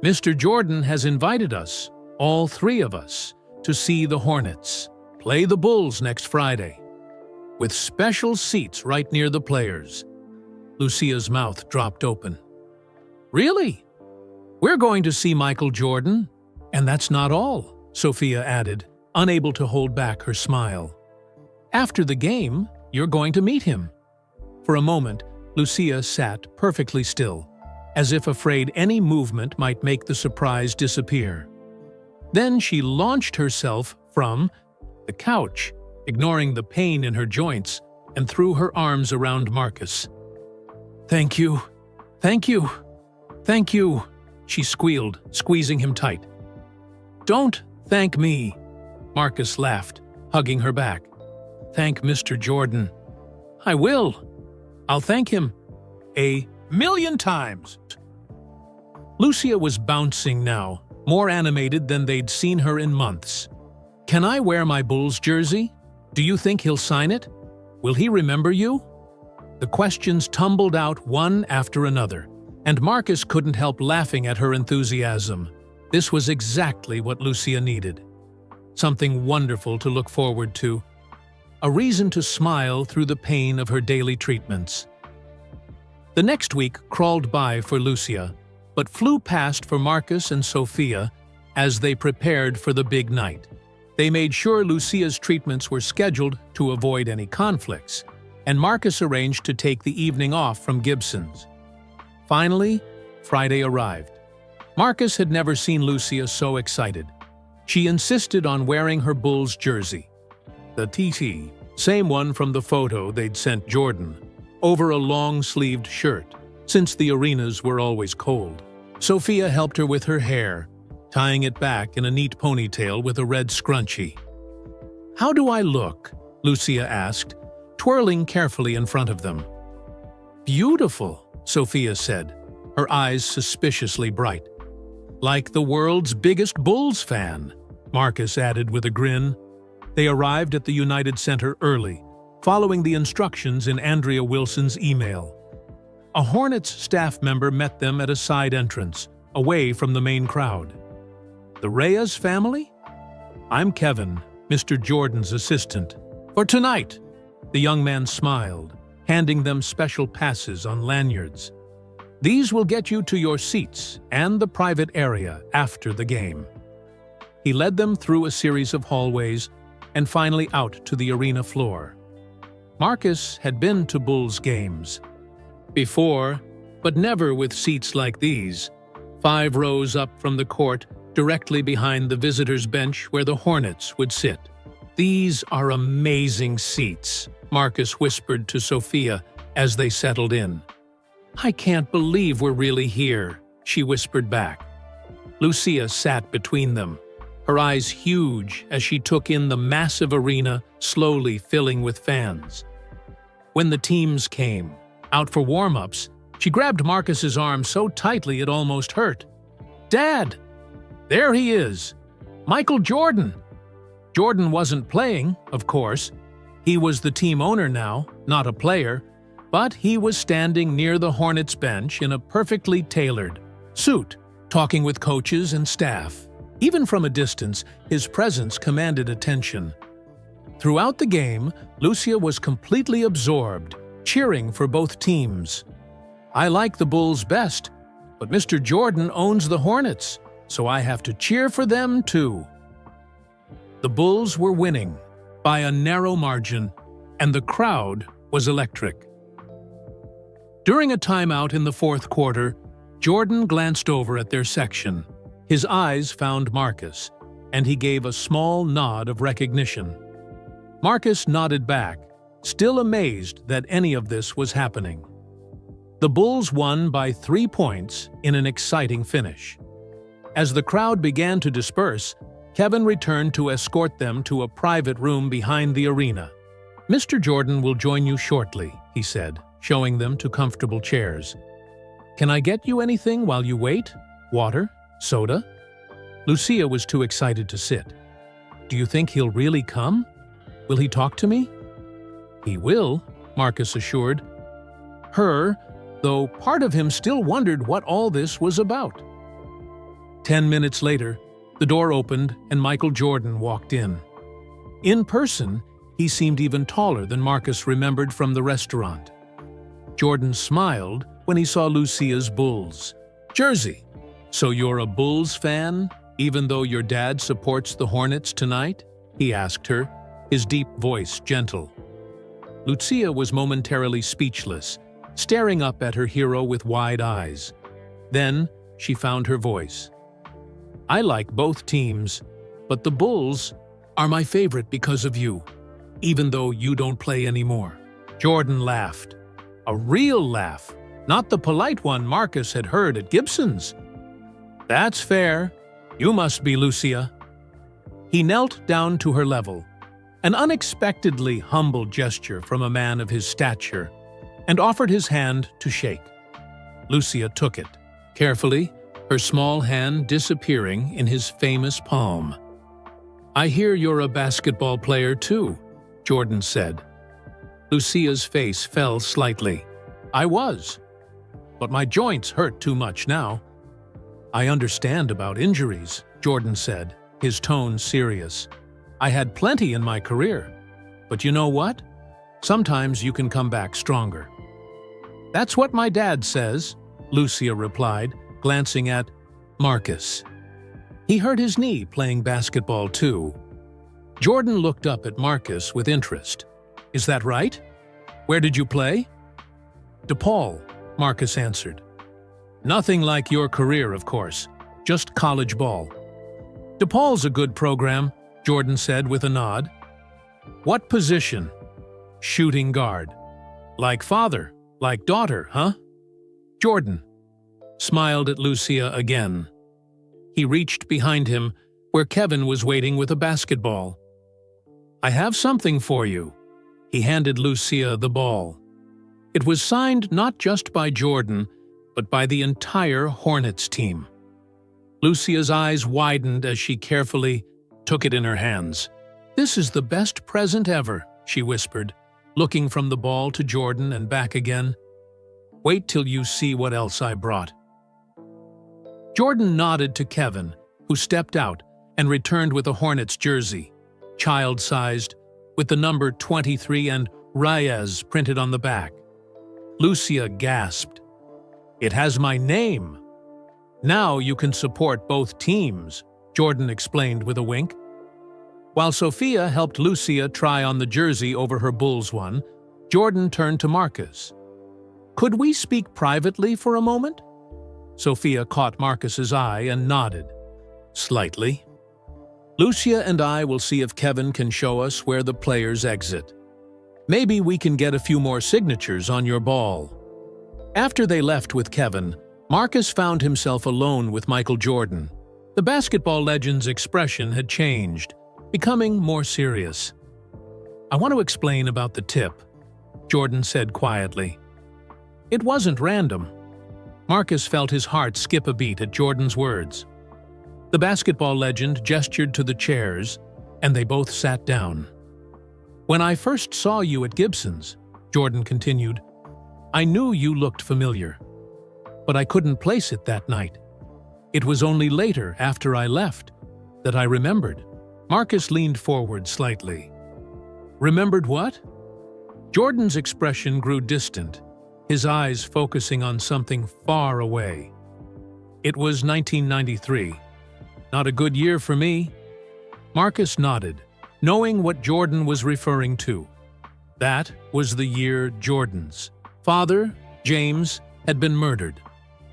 "Mr. Jordan has invited us, all 3 of us, to see the Hornets play the Bulls next Friday, with special seats right near the players." Lucia's mouth dropped open. "Really? We're going to see Michael Jordan? And that's not all," Sophia added, unable to hold back her smile. "After the game, you're going to meet him." For a moment, Lucia sat perfectly still, as if afraid any movement might make the surprise disappear. Then she launched herself from the couch, ignoring the pain in her joints, and threw her arms around Marcus. "Thank you, thank you, thank you," she squealed, squeezing him tight. "Don't thank me," Marcus laughed, hugging her back. "Thank Mr. Jordan." "I will. I'll thank him 1,000,000 times." Lucia was bouncing now, more animated than they'd seen her in months. "Can I wear my Bulls jersey? Do you think he'll sign it? Will he remember you?" The questions tumbled out one after another, and Marcus couldn't help laughing at her enthusiasm. This was exactly what Lucia needed. Something wonderful to look forward to. A reason to smile through the pain of her daily treatments. The next week crawled by for Lucia, but flew past for Marcus and Sophia as they prepared for the big night. They made sure Lucia's treatments were scheduled to avoid any conflicts, and Marcus arranged to take the evening off from Gibson's. Finally, Friday arrived. Marcus had never seen Lucia so excited. She insisted on wearing her Bulls jersey, the TT, same one from the photo they'd sent Jordan, over a long-sleeved shirt, since the arenas were always cold. Sophia helped her with her hair, tying it back in a neat ponytail with a red scrunchie. "How do I look?" Lucia asked, twirling carefully in front of them. "Beautiful," Sophia said, her eyes suspiciously bright. "Like the world's biggest Bulls fan," Marcus added with a grin. They arrived at the United Center early, following the instructions in Andrea Wilson's email. A Hornets staff member met them at a side entrance, away from the main crowd. "The Reyes family? I'm Kevin, Mr. Jordan's assistant. For tonight," the young man smiled, handing them special passes on lanyards. "These will get you to your seats and the private area after the game." He led them through a series of hallways and finally out to the arena floor. Marcus had been to Bulls games before, but never with seats like these, 5 rows up from the court, directly behind the visitors' bench where the Hornets would sit. "These are amazing seats," Marcus whispered to Sophia as they settled in. "I can't believe we're really here," she whispered back. Lucia sat between them, her eyes huge as she took in the massive arena slowly filling with fans. When the teams came out for warm-ups, she grabbed Marcus's arm so tightly it almost hurt. "Dad! There he is! Michael Jordan!" Jordan wasn't playing, of course. He was the team owner now, not a player, but he was standing near the Hornets bench in a perfectly tailored suit, talking with coaches and staff. Even from a distance, his presence commanded attention. Throughout the game, Lucia was completely absorbed, cheering for both teams. "I like the Bulls best, but Mr. Jordan owns the Hornets, so I have to cheer for them too." The Bulls were winning by a narrow margin, and the crowd was electric. During a timeout in the fourth quarter, Jordan glanced over at their section. His eyes found Marcus, and he gave a small nod of recognition. Marcus nodded back, still amazed that any of this was happening. The Bulls won by 3 points in an exciting finish. As the crowd began to disperse, Kevin returned to escort them to a private room behind the arena. "Mr. Jordan will join you shortly," he said, showing them to comfortable chairs. "Can I get you anything while you wait? Water? Soda?" Lucia was too excited to sit. "Do you think he'll really come? Will he talk to me?" "He will," Marcus assured her, though part of him still wondered what all this was about. 10 minutes later, the door opened and Michael Jordan walked in. In person, he seemed even taller than Marcus remembered from the restaurant. Jordan smiled when he saw Lucia's Bulls jersey. "So you're a Bulls fan, even though your dad supports the Hornets tonight?" he asked her, his deep voice gentle. Lucia was momentarily speechless, staring up at her hero with wide eyes. Then she found her voice. "I like both teams, but the Bulls are my favorite because of you, even though you don't play anymore." Jordan laughed. A real laugh, not the polite one Marcus had heard at Gibson's. "That's fair. You must be Lucia." He knelt down to her level, an unexpectedly humble gesture from a man of his stature, and offered his hand to shake. Lucia took it, carefully, her small hand disappearing in his famous palm. "I hear you're a basketball player too," Jordan said. Lucia's face fell slightly. "I was, but my joints hurt too much now." "I understand about injuries," Jordan said, his tone serious. "I had plenty in my career, but you know what? Sometimes you can come back stronger." "That's what my dad says," Lucia replied, glancing at Marcus. He hurt his knee playing basketball too. Jordan looked up at Marcus with interest. "Is that right? Where did you play?" "DePaul," Marcus answered. "Nothing like your career, of course. Just college ball." "DePaul's a good program," Jordan said with a nod. "What position?" "Shooting guard." "Like father, like daughter, huh?" Jordan smiled at Lucia again. He reached behind him, where Kevin was waiting with a basketball. "I have something for you." He handed Lucia the ball. It was signed not just by Jordan, but by the entire Hornets team. Lucia's eyes widened as she carefully took it in her hands. "This is the best present ever," she whispered, looking from the ball to Jordan and back again. "Wait till you see what else I brought." Jordan nodded to Kevin, who stepped out and returned with a Hornets jersey, child-sized, with the number 23 and Reyes printed on the back. Lucia gasped. "It has my name." "Now you can support both teams," Jordan explained with a wink. While Sophia helped Lucia try on the jersey over her Bulls one, Jordan turned to Marcus. "Could we speak privately for a moment?" Sophia caught Marcus's eye and nodded. "Slightly." "Lucia and I will see if Kevin can show us where the players exit. Maybe we can get a few more signatures on your ball." After they left with Kevin, Marcus found himself alone with Michael Jordan. The basketball legend's expression had changed, becoming more serious. "I want to explain about the tip," Jordan said quietly. "It wasn't random." Marcus felt his heart skip a beat at Jordan's words. The basketball legend gestured to the chairs, and they both sat down. "When I first saw you at Gibson's," Jordan continued, "I knew you looked familiar. But I couldn't place it that night. It was only later, after I left, that I remembered." Marcus leaned forward slightly. "Remembered what?" Jordan's expression grew distant, his eyes focusing on something far away. "It was 1993. Not a good year for me." Marcus nodded, knowing what Jordan was referring to. That was the year Jordan's father, James, had been murdered,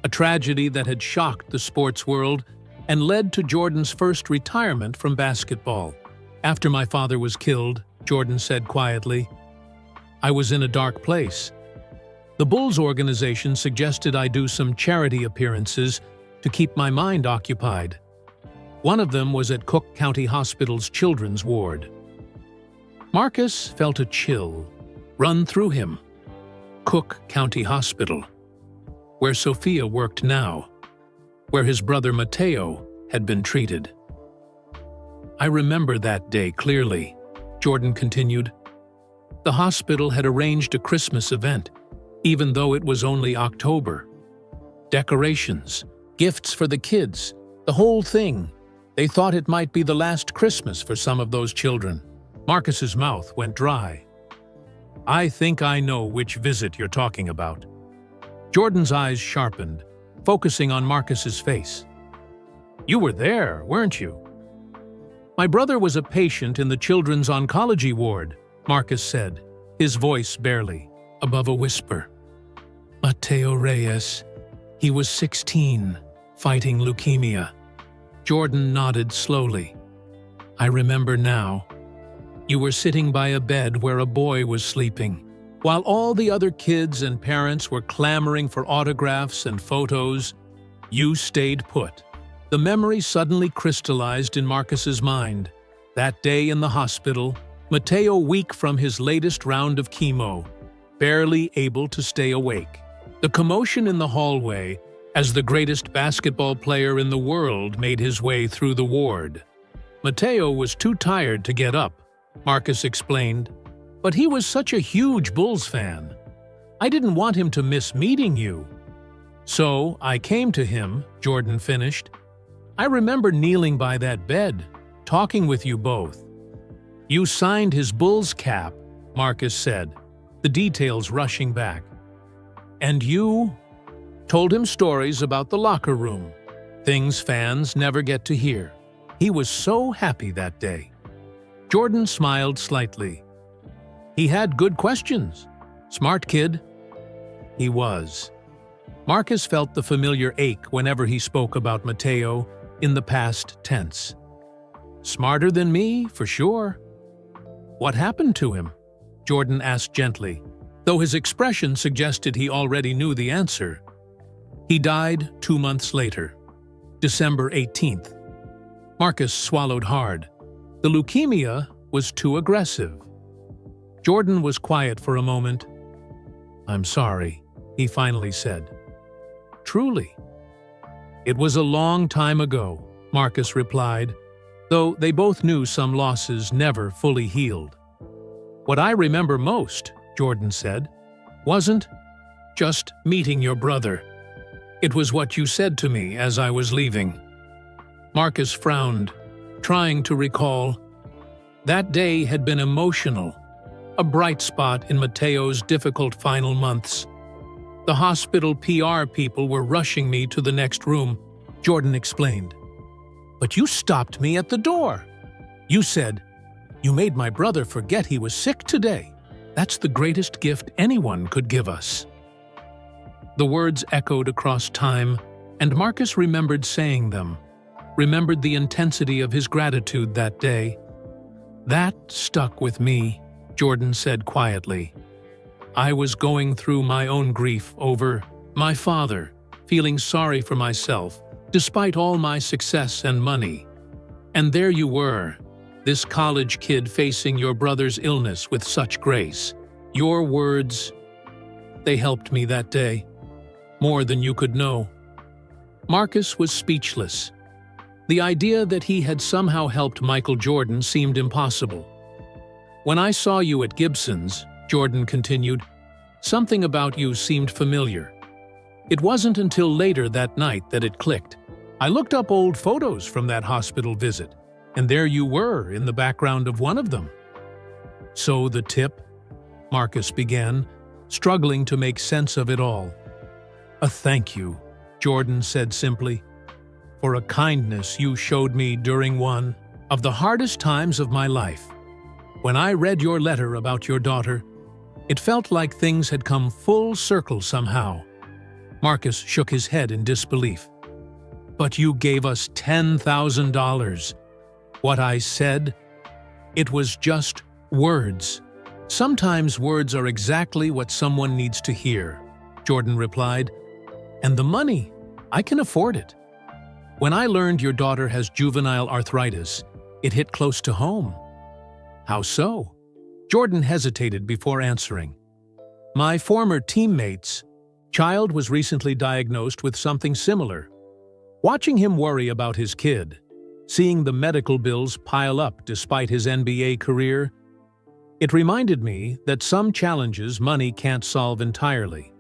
a tragedy that had shocked the sports world and led to Jordan's first retirement from basketball. "After my father was killed," Jordan said quietly, "I was in a dark place. The Bulls organization suggested I do some charity appearances to keep my mind occupied. One of them was at Cook County Hospital's children's ward." Marcus felt a chill run through him. Cook County Hospital, where Sophia worked now, where his brother Mateo had been treated. "I remember that day clearly," Jordan continued. "The hospital had arranged a Christmas event, even though it was only October. Decorations, gifts for the kids, the whole thing. They thought it might be the last Christmas for some of those children." Marcus's mouth went dry. "I think I know which visit you're talking about." Jordan's eyes sharpened, focusing on Marcus's face. "You were there, weren't you?" "My brother was a patient in the children's oncology ward," Marcus said, his voice barely above a whisper. "Mateo Reyes. He was 16, fighting leukemia." Jordan nodded slowly. "I remember now. You were sitting by a bed where a boy was sleeping. While all the other kids and parents were clamoring for autographs and photos, you stayed put, The memory suddenly crystallized in Marcus's mind. That day in the hospital, Matteo weak from his latest round of chemo, barely able to stay awake. The commotion in the hallway as the greatest basketball player in the world made his way through the ward. Matteo was too tired to get up, Marcus explained, but he was such a huge Bulls fan. I didn't want him to miss meeting you. So I came to him, Jordan finished. I remember kneeling by that bed, talking with you both. You signed his Bulls cap, Marcus said, the details rushing back. And you told him stories about the locker room, things fans never get to hear. He was so happy that day. Jordan smiled slightly. He had good questions. Smart kid. He was. Marcus felt the familiar ache whenever he spoke about Matteo in the past tense. Smarter than me, for sure. What happened to him? Jordan asked gently, though his expression suggested he already knew the answer. He died 2 months later, December 18th. Marcus swallowed hard. The leukemia was too aggressive. Jordan was quiet for a moment. I'm sorry, he finally said. Truly. It was a long time ago, Marcus replied, though they both knew some losses never fully healed. What I remember most, Jordan said, wasn't just meeting your brother. It was what you said to me as I was leaving. Marcus frowned, trying to recall. That day had been emotional, a bright spot in Matteo's difficult final months. The hospital PR people were rushing me to the next room, Jordan explained. But you stopped me at the door. You said, you made my brother forget he was sick today. That's the greatest gift anyone could give us. The words echoed across time, and Marcus remembered saying them, remembered the intensity of his gratitude that day. That stuck with me, Jordan said quietly. I was going through my own grief over my father, feeling sorry for myself, despite all my success and money. And there you were, this college kid facing your brother's illness with such grace. Your words, they helped me that day, more than you could know. Marcus was speechless. The idea that he had somehow helped Michael Jordan seemed impossible. When I saw you at Gibson's, Jordan continued, something about you seemed familiar. It wasn't until later that night that it clicked. I looked up old photos from that hospital visit, and there you were in the background of one of them. So the tip? Marcus began, struggling to make sense of it all. A thank you, Jordan said simply, for a kindness you showed me during one of the hardest times of my life. When I read your letter about your daughter, it felt like things had come full circle somehow. Marcus shook his head in disbelief. But you gave us $10,000. What I said, it was just words. Sometimes words are exactly what someone needs to hear, Jordan replied. And the money, I can afford it. When I learned your daughter has juvenile arthritis, it hit close to home. How so? Jordan hesitated before answering. My former teammate's child was recently diagnosed with something similar. Watching him worry about his kid, seeing the medical bills pile up despite his NBA career, it reminded me that some challenges money can't solve entirely,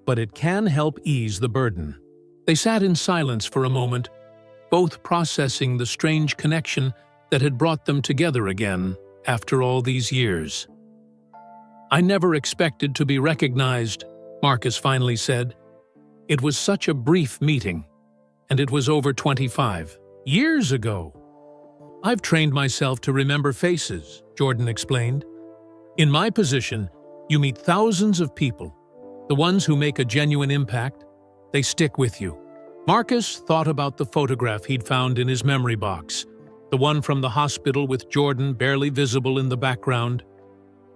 but it can help ease the burden. They sat in silence for a moment, both processing the strange connection that had brought them together again after all these years. I never expected to be recognized, Marcus finally said. It was such a brief meeting, and it was over 25 years ago. I've trained myself to remember faces, Jordan explained. In my position, you meet thousands of people. The ones who make a genuine impact, they stick with you. Marcus thought about the photograph he'd found in his memory box, the one from the hospital with Jordan barely visible in the background.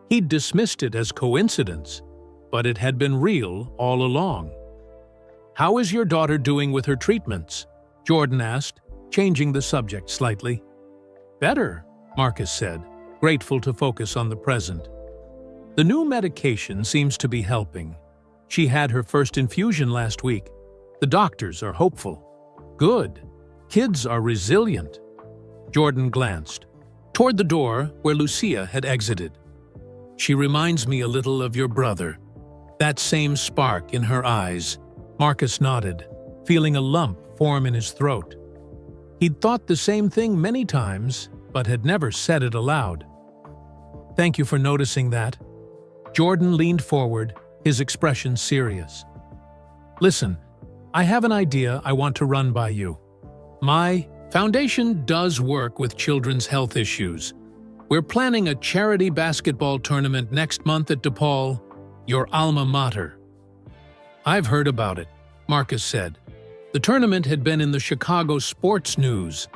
He'd dismissed it as coincidence, but it had been real all along. How is your daughter doing with her treatments? Jordan asked, changing the subject slightly. Better, Marcus said, grateful to focus on the present. The new medication seems to be helping. She had her first infusion last week. The doctors are hopeful. Good. Kids are resilient. Jordan glanced toward the door where Lucia had exited. She reminds me a little of your brother. That same spark in her eyes. Marcus nodded, feeling a lump form in his throat. He'd thought the same thing many times, but had never said it aloud. Thank you for noticing that. Jordan leaned forward, his expression serious. Listen, I have an idea I want to run by you. My foundation does work with children's health issues. We're planning a charity basketball tournament next month at DePaul, your alma mater. I've heard about it, Marcus said. The tournament had been in the Chicago sports news.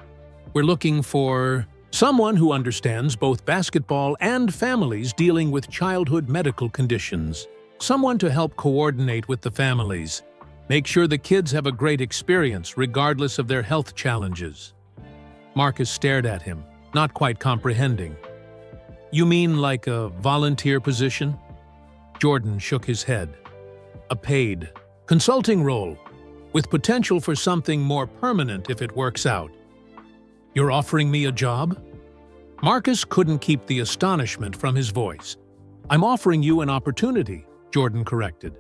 We're looking for someone who understands both basketball and families dealing with childhood medical conditions. Someone to help coordinate with the families. Make sure the kids have a great experience regardless of their health challenges. Marcus stared at him, not quite comprehending. You mean like a volunteer position? Jordan shook his head. A paid, consulting role, with potential for something more permanent if it works out. You're offering me a job? Marcus couldn't keep the astonishment from his voice. I'm offering you an opportunity, Jordan corrected.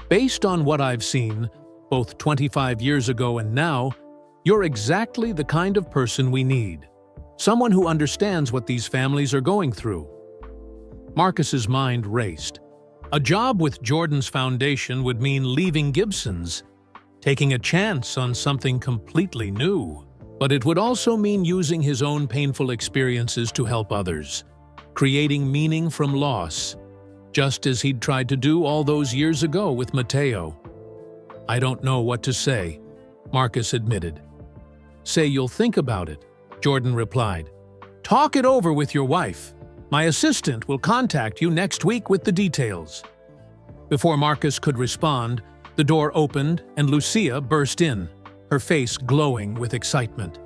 Based on what I've seen, both 25 years ago and now, you're exactly the kind of person we need. Someone who understands what these families are going through. Marcus's mind raced. A job with Jordan's foundation would mean leaving Gibson's, taking a chance on something completely new. But it would also mean using his own painful experiences to help others, creating meaning from loss, just as he'd tried to do all those years ago with Mateo. I don't know what to say, Marcus admitted. Say you'll think about it, Jordan replied. Talk it over with your wife. My assistant will contact you next week with the details. Before Marcus could respond, the door opened and Lucia burst in, her face glowing with excitement.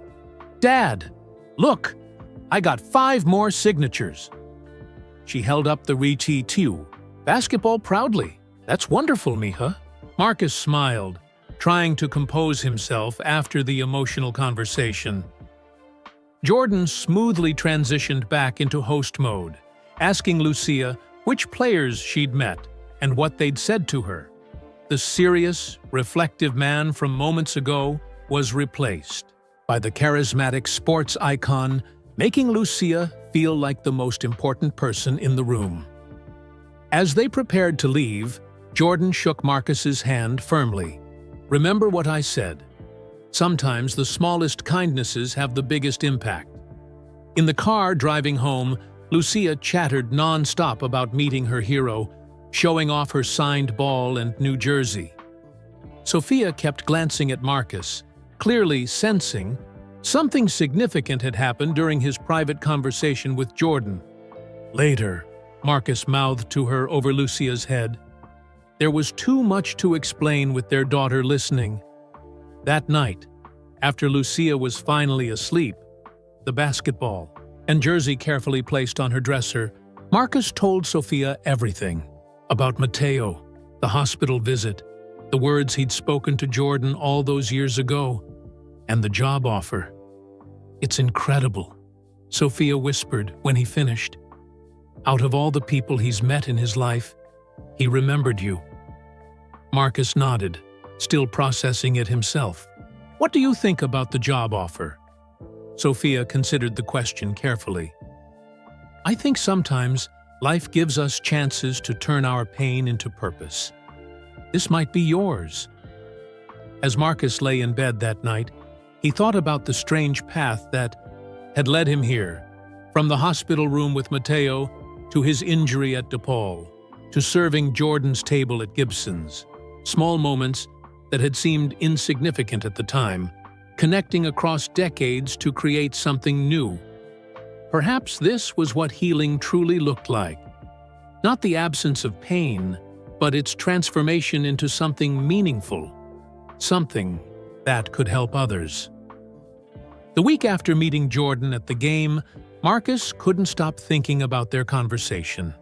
Dad, look, I got 5 more signatures. She held up the re-T2. Basketball proudly. That's wonderful, mija. Marcus smiled, trying to compose himself after the emotional conversation. Jordan smoothly transitioned back into host mode, asking Lucia which players she'd met and what they'd said to her. The serious, reflective man from moments ago was replaced by the charismatic sports icon, making Lucia feel like the most important person in the room. As they prepared to leave, Jordan shook Marcus's hand firmly. Remember what I said. Sometimes the smallest kindnesses have the biggest impact. In the car driving home, Lucia chattered non-stop about meeting her hero, showing off her signed ball and New Jersey. Sophia kept glancing at Marcus, clearly sensing something significant had happened during his private conversation with Jordan. Later, Marcus mouthed to her over Lucia's head. There was too much to explain with their daughter listening. That night, after Lucia was finally asleep, the basketball and jersey carefully placed on her dresser, Marcus told Sophia everything. About Mateo, the hospital visit, the words he'd spoken to Jordan all those years ago, and the job offer. It's incredible, Sophia whispered when he finished. Out of all the people he's met in his life, he remembered you. Marcus nodded, still processing it himself. What do you think about the job offer? Sophia considered the question carefully. I think sometimes life gives us chances to turn our pain into purpose. This might be yours. As Marcus lay in bed that night, he thought about the strange path that had led him here, from the hospital room with Mateo to his injury at DePaul, to serving Jordan's table at Gibson's. Small moments that had seemed insignificant at the time, connecting across decades to create something new. Perhaps this was what healing truly looked like. Not the absence of pain, but its transformation into something meaningful, something that could help others. The week after meeting Jordan at the game, Marcus couldn't stop thinking about their conversation.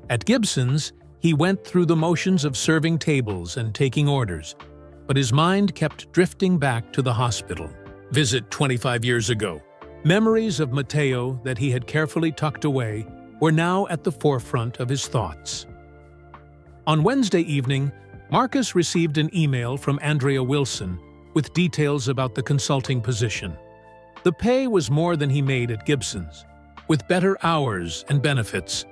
At Gibson's, he went through the motions of serving tables and taking orders, but his mind kept drifting back to the hospital. Visit 25 years ago. Memories of Mateo that he had carefully tucked away were now at the forefront of his thoughts. On Wednesday evening, Marcus received an email from Andrea Wilson with details about the consulting position. The pay was more than he made at Gibson's, with better hours and benefits.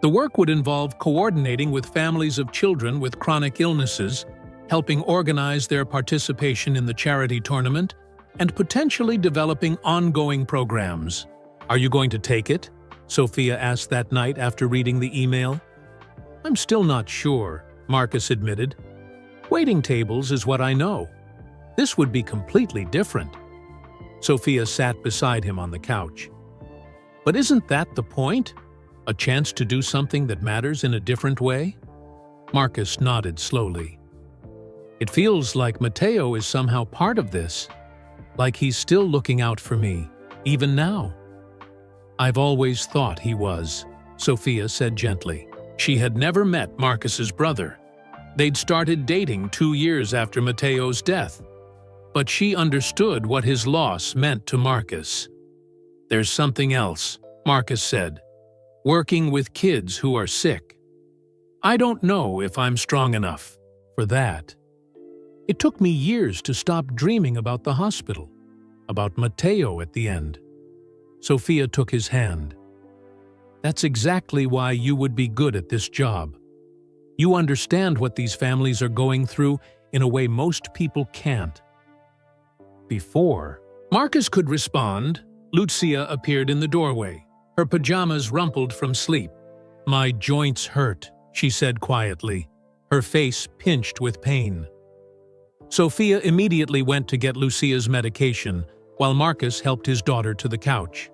The work would involve coordinating with families of children with chronic illnesses, helping organize their participation in the charity tournament, and potentially developing ongoing programs. "Are you going to take it?" Sophia asked that night after reading the email. "I'm still not sure," Marcus admitted. "Waiting tables is what I know. This would be completely different." Sophia sat beside him on the couch. "But isn't that the point? A chance to do something that matters in a different way?" Marcus nodded slowly. "It feels like Mateo is somehow part of this, like he's still looking out for me, even now." "I've always thought he was," Sophia said gently. She had never met Marcus's brother. They'd started dating 2 years after Mateo's death, but she understood what his loss meant to Marcus. "There's something else," Marcus said. "Working with kids who are sick. I don't know if I'm strong enough for that. It took me years to stop dreaming about the hospital, about Mateo at the end." Sophia took his hand. "That's exactly why you would be good at this job. You understand what these families are going through in a way most people can't." Before Marcus could respond, Lucia appeared in the doorway, her pajamas rumpled from sleep. "My joints hurt," she said quietly, her face pinched with pain. Sophia immediately went to get Lucia's medication, while Marcus helped his daughter to the couch.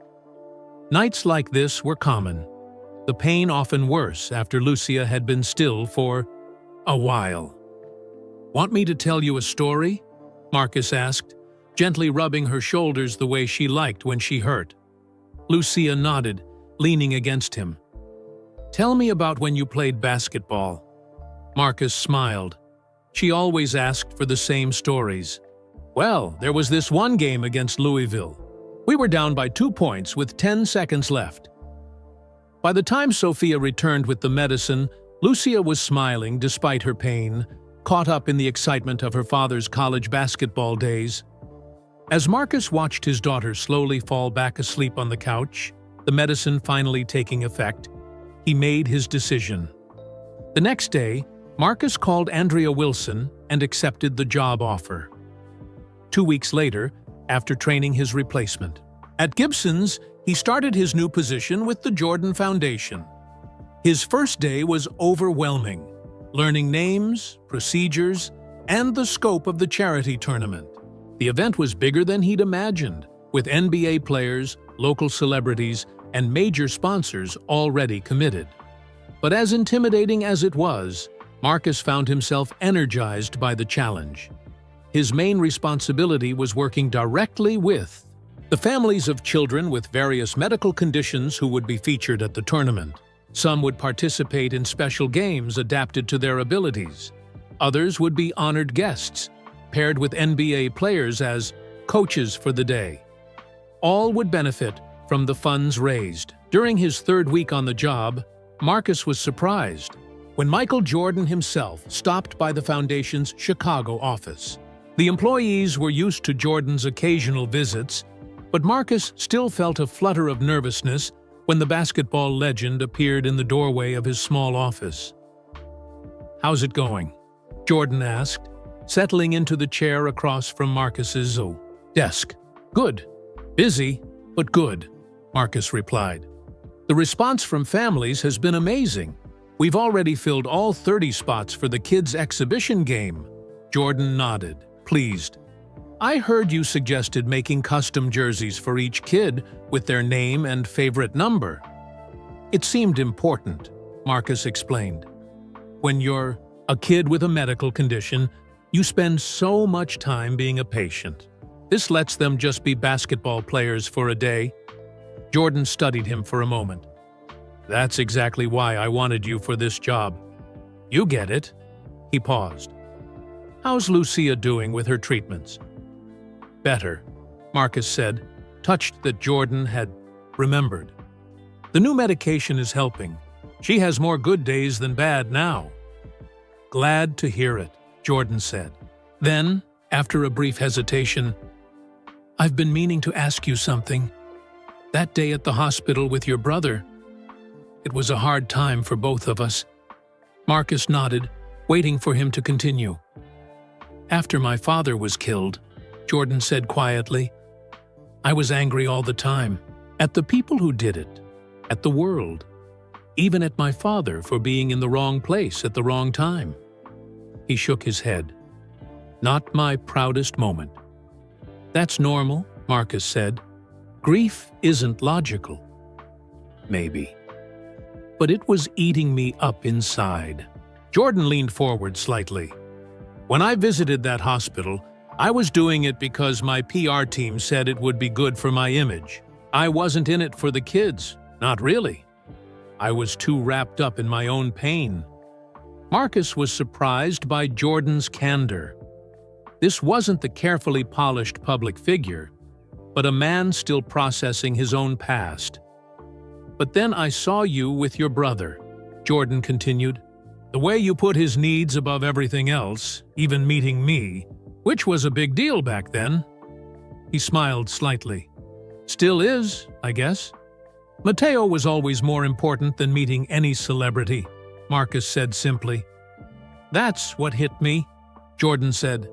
Nights like this were common, the pain often worse after Lucia had been still for a while. "Want me to tell you a story?" Marcus asked, gently rubbing her shoulders the way she liked when she hurt. Lucia nodded, leaning against him. "Tell me about when you played basketball." Marcus smiled. She always asked for the same stories. "Well, there was this one game against Louisville. We were down by 2 points with 10 seconds left." By the time Sophia returned with the medicine, Lucia was smiling despite her pain, caught up in the excitement of her father's college basketball days. As Marcus watched his daughter slowly fall back asleep on the couch, the medicine finally taking effect, he made his decision. The next day, Marcus called Andrea Wilson and accepted the job offer. 2 weeks later, after training his replacement. At Gibson's, he started his new position with the Jordan Foundation. His first day was overwhelming, learning names, procedures, and the scope of the charity tournament. The event was bigger than he'd imagined, with NBA players, local celebrities, and major sponsors already committed. But as intimidating as it was, Marcus found himself energized by the challenge. His main responsibility was working directly with the families of children with various medical conditions who would be featured at the tournament. Some would participate in special games adapted to their abilities. Others would be honored guests, paired with NBA players as coaches for the day. All would benefit from the funds raised. During his 3rd week on the job, Marcus was surprised when Michael Jordan himself stopped by the foundation's Chicago office. The employees were used to Jordan's occasional visits, but Marcus still felt a flutter of nervousness when the basketball legend appeared in the doorway of his small office. "How's it going?" Jordan asked, settling into the chair across from Marcus's desk. "Good. Busy, but good," Marcus replied. "The response from families has been amazing. We've already filled all 30 spots for the kids' exhibition game." Jordan nodded, pleased. "I heard you suggested making custom jerseys for each kid with their name and favorite number." "It seemed important," Marcus explained. "When you're a kid with a medical condition, You spend so much time being a patient. This lets them just be basketball players for a day. Jordan studied him for a moment. That's exactly why I wanted you for this job. You get it. He paused. How's Lucia doing with her treatments? Better, Marcus said, touched that Jordan had remembered. The new medication is helping. She has more good days than bad now. Glad to hear it, Jordan said. Then, after a brief hesitation, I've been meaning to ask you something. That day at the hospital with your brother, it was a hard time for both of us. Marcus nodded, waiting for him to continue. After my father was killed, Jordan said quietly, I was angry all the time, at the people who did it, at the world, even at my father for being in the wrong place at the wrong time. He shook his head. Not my proudest moment. That's normal, Marcus said. Grief isn't logical. Maybe. But it was eating me up inside. Jordan leaned forward slightly. When I visited that hospital, I was doing it because my PR team said it would be good for my image. I wasn't in it for the kids, not really. I was too wrapped up in my own pain. Marcus was surprised by Jordan's candor. This wasn't the carefully polished public figure, but a man still processing his own past. But then I saw you with your brother, Jordan continued. The way you put his needs above everything else, even meeting me, which was a big deal back then. He smiled slightly. Still is, I guess. Mateo was always more important than meeting any celebrity, Marcus said simply. That's what hit me, Jordan said.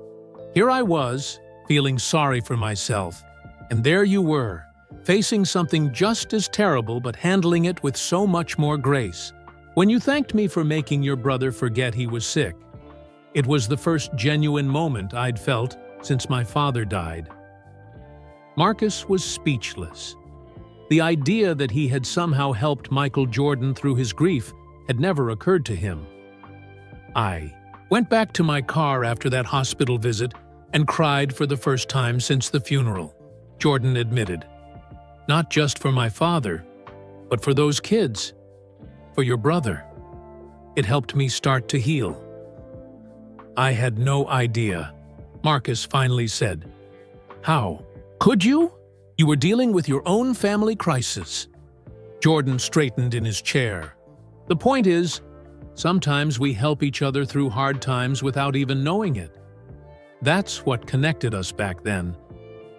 Here I was, feeling sorry for myself, and there you were, facing something just as terrible but handling it with so much more grace. When you thanked me for making your brother forget he was sick, it was the first genuine moment I'd felt since my father died. Marcus was speechless. The idea that he had somehow helped Michael Jordan through his grief had never occurred to him. I went back to my car after that hospital visit and cried for the first time since the funeral, Jordan admitted. Not just for my father, but for those kids, for your brother. It helped me start to heal. I had no idea, Marcus finally said. How? Could you? You were dealing with your own family crisis. Jordan straightened in his chair. The point is, sometimes we help each other through hard times without even knowing it. That's what connected us back then,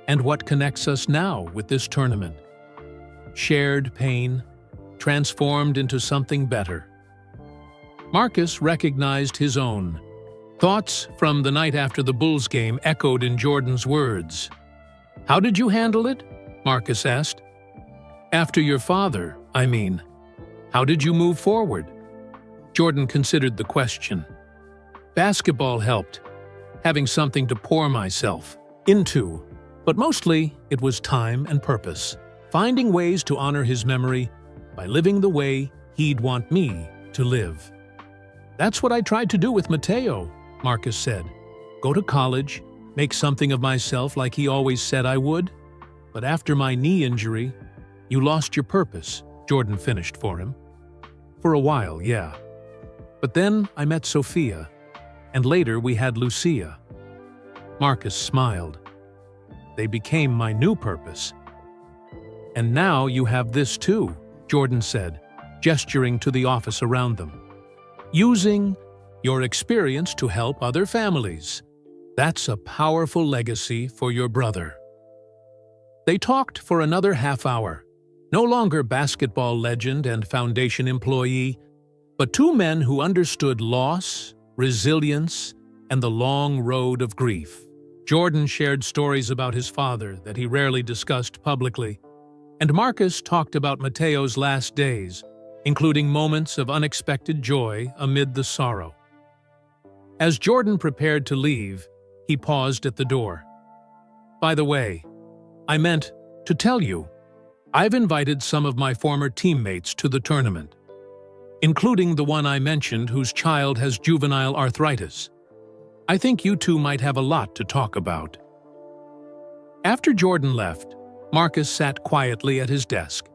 and what connects us now with this tournament. Shared pain, transformed into something better. Marcus recognized his own. Thoughts from the night after the Bulls game echoed in Jordan's words. How did you handle it? Marcus asked. After your father, I mean. How did you move forward? Jordan considered the question. Basketball helped, having something to pour myself into. But mostly, it was time and purpose. Finding ways to honor his memory by living the way he'd want me to live. That's what I tried to do with Mateo, Marcus said. Go to college, make something of myself like he always said I would. But after my knee injury, you lost your purpose, Jordan finished for him. For a while, yeah. But then I met Sophia, and later we had Lucia. Marcus smiled. They became my new purpose. And now you have this too, Jordan said, gesturing to the office around them. Using your experience to help other families. That's a powerful legacy for your brother. They talked for another half hour. No longer basketball legend and foundation employee, but two men who understood loss, resilience, and the long road of grief. Jordan shared stories about his father that he rarely discussed publicly, and Marcus talked about Mateo's last days, including moments of unexpected joy amid the sorrow. As Jordan prepared to leave, he paused at the door. By the way, I meant to tell you, I've invited some of my former teammates to the tournament, including the one I mentioned whose child has juvenile arthritis. I think you two might have a lot to talk about." After Jordan left, Marcus sat quietly at his desk,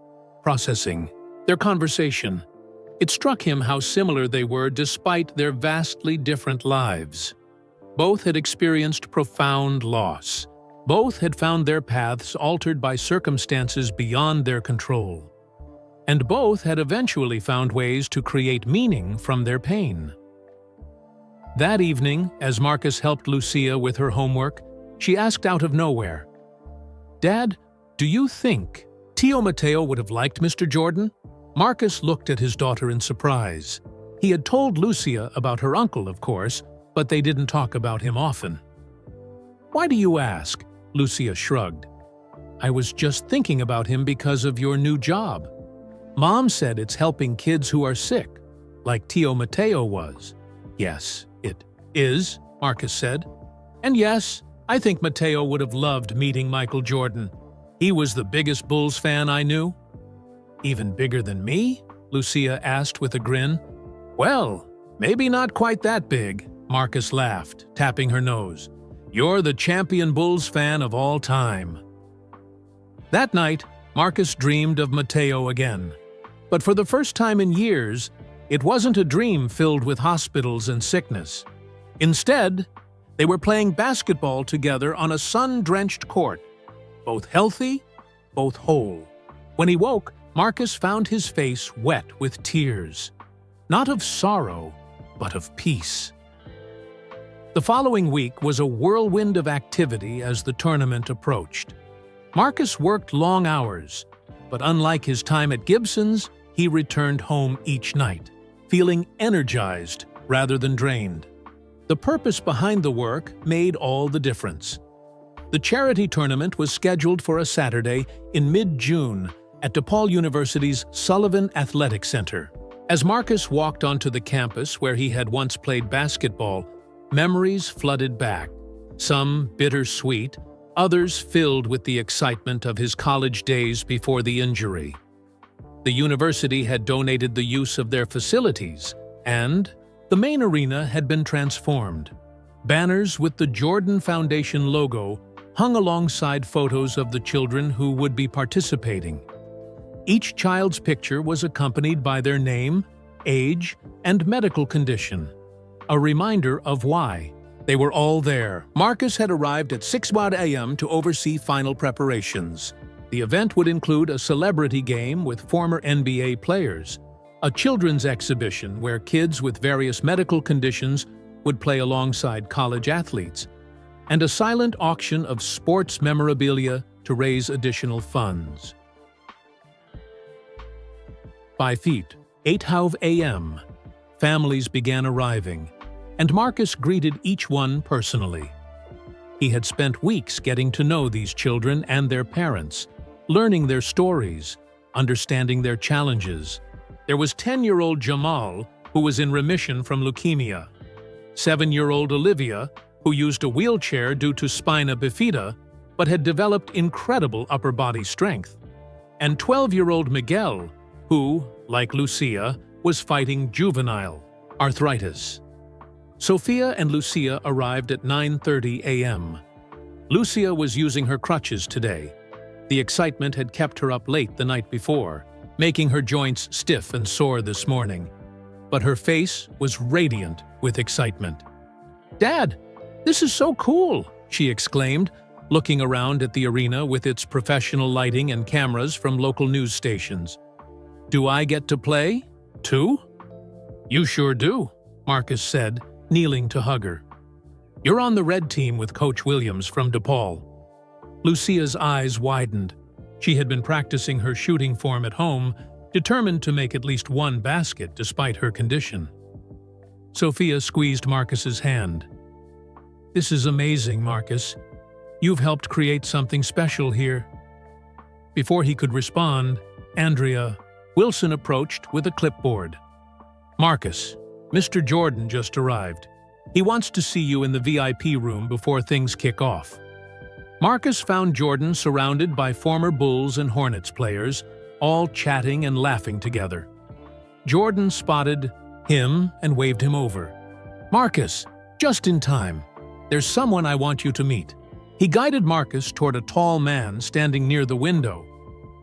processing their conversation. It struck him how similar they were despite their vastly different lives. Both had experienced profound loss. Both had found their paths altered by circumstances beyond their control. And both had eventually found ways to create meaning from their pain. That evening, as Marcus helped Lucia with her homework, she asked out of nowhere, "Dad, do you think Tio Mateo would have liked Mr. Jordan?" Marcus looked at his daughter in surprise. He had told Lucia about her uncle, of course, but they didn't talk about him often. "Why do you ask?" Lucia shrugged. "I was just thinking about him because of your new job. Mom said it's helping kids who are sick, like Tio Mateo was." "Yes, it is," Marcus said. "And yes, I think Mateo would have loved meeting Michael Jordan. He was the biggest Bulls fan I knew." "Even bigger than me?" Lucia asked with a grin. "Well, maybe not quite that big," Marcus laughed, tapping her nose. "You're the champion Bulls fan of all time." That night, Marcus dreamed of Mateo again. But for the first time in years, it wasn't a dream filled with hospitals and sickness. Instead, they were playing basketball together on a sun-drenched court, both healthy, both whole. When he woke, Marcus found his face wet with tears, not of sorrow, but of peace. The following week was a whirlwind of activity as the tournament approached. Marcus worked long hours, but unlike his time at Gibson's, he returned home each night, feeling energized rather than drained. The purpose behind the work made all the difference. The charity tournament was scheduled for a Saturday in mid-June at DePaul University's Sullivan Athletic Center. As Marcus walked onto the campus where he had once played basketball, memories flooded back, some bittersweet, others filled with the excitement of his college days before the injury. The university had donated the use of their facilities, and the main arena had been transformed. Banners with the Jordan Foundation logo hung alongside photos of the children who would be participating. Each child's picture was accompanied by their name, age, and medical condition, a reminder of why they were all there. Marcus had arrived at 6 a.m. to oversee final preparations. The event would include a celebrity game with former NBA players, a children's exhibition where kids with various medical conditions would play alongside college athletes, and a silent auction of sports memorabilia to raise additional funds. 5 feet, 8 a.m. Families began arriving, and Marcus greeted each one personally. He had spent weeks getting to know these children and their parents, learning their stories, understanding their challenges. There was 10-year-old Jamal, who was in remission from leukemia, 7-year-old Olivia, who used a wheelchair due to spina bifida but had developed incredible upper body strength, and 12-year-old Miguel, who, like Lucia, was fighting juvenile arthritis. Sophia and Lucia arrived at 9:30 a.m. Lucia was using her crutches today. The excitement had kept her up late the night before, making her joints stiff and sore this morning. But her face was radiant with excitement. "Dad, this is so cool!" she exclaimed, looking around at the arena with its professional lighting and cameras from local news stations. "Do I get to play, too?" "You sure do," Marcus said, kneeling to hug her. "You're on the red team with Coach Williams from DePaul." Lucia's eyes widened. She had been practicing her shooting form at home, determined to make at least one basket despite her condition. Sophia squeezed Marcus's hand. "This is amazing, Marcus. You've helped create something special here." Before he could respond, Andrea Wilson approached with a clipboard. "Marcus, Mr. Jordan just arrived. He wants to see you in the VIP room before things kick off." Marcus found Jordan surrounded by former Bulls and Hornets players, all chatting and laughing together. Jordan spotted him and waved him over. "Marcus, Just in time. There's someone I want you to meet." He guided Marcus toward a tall man standing near the window,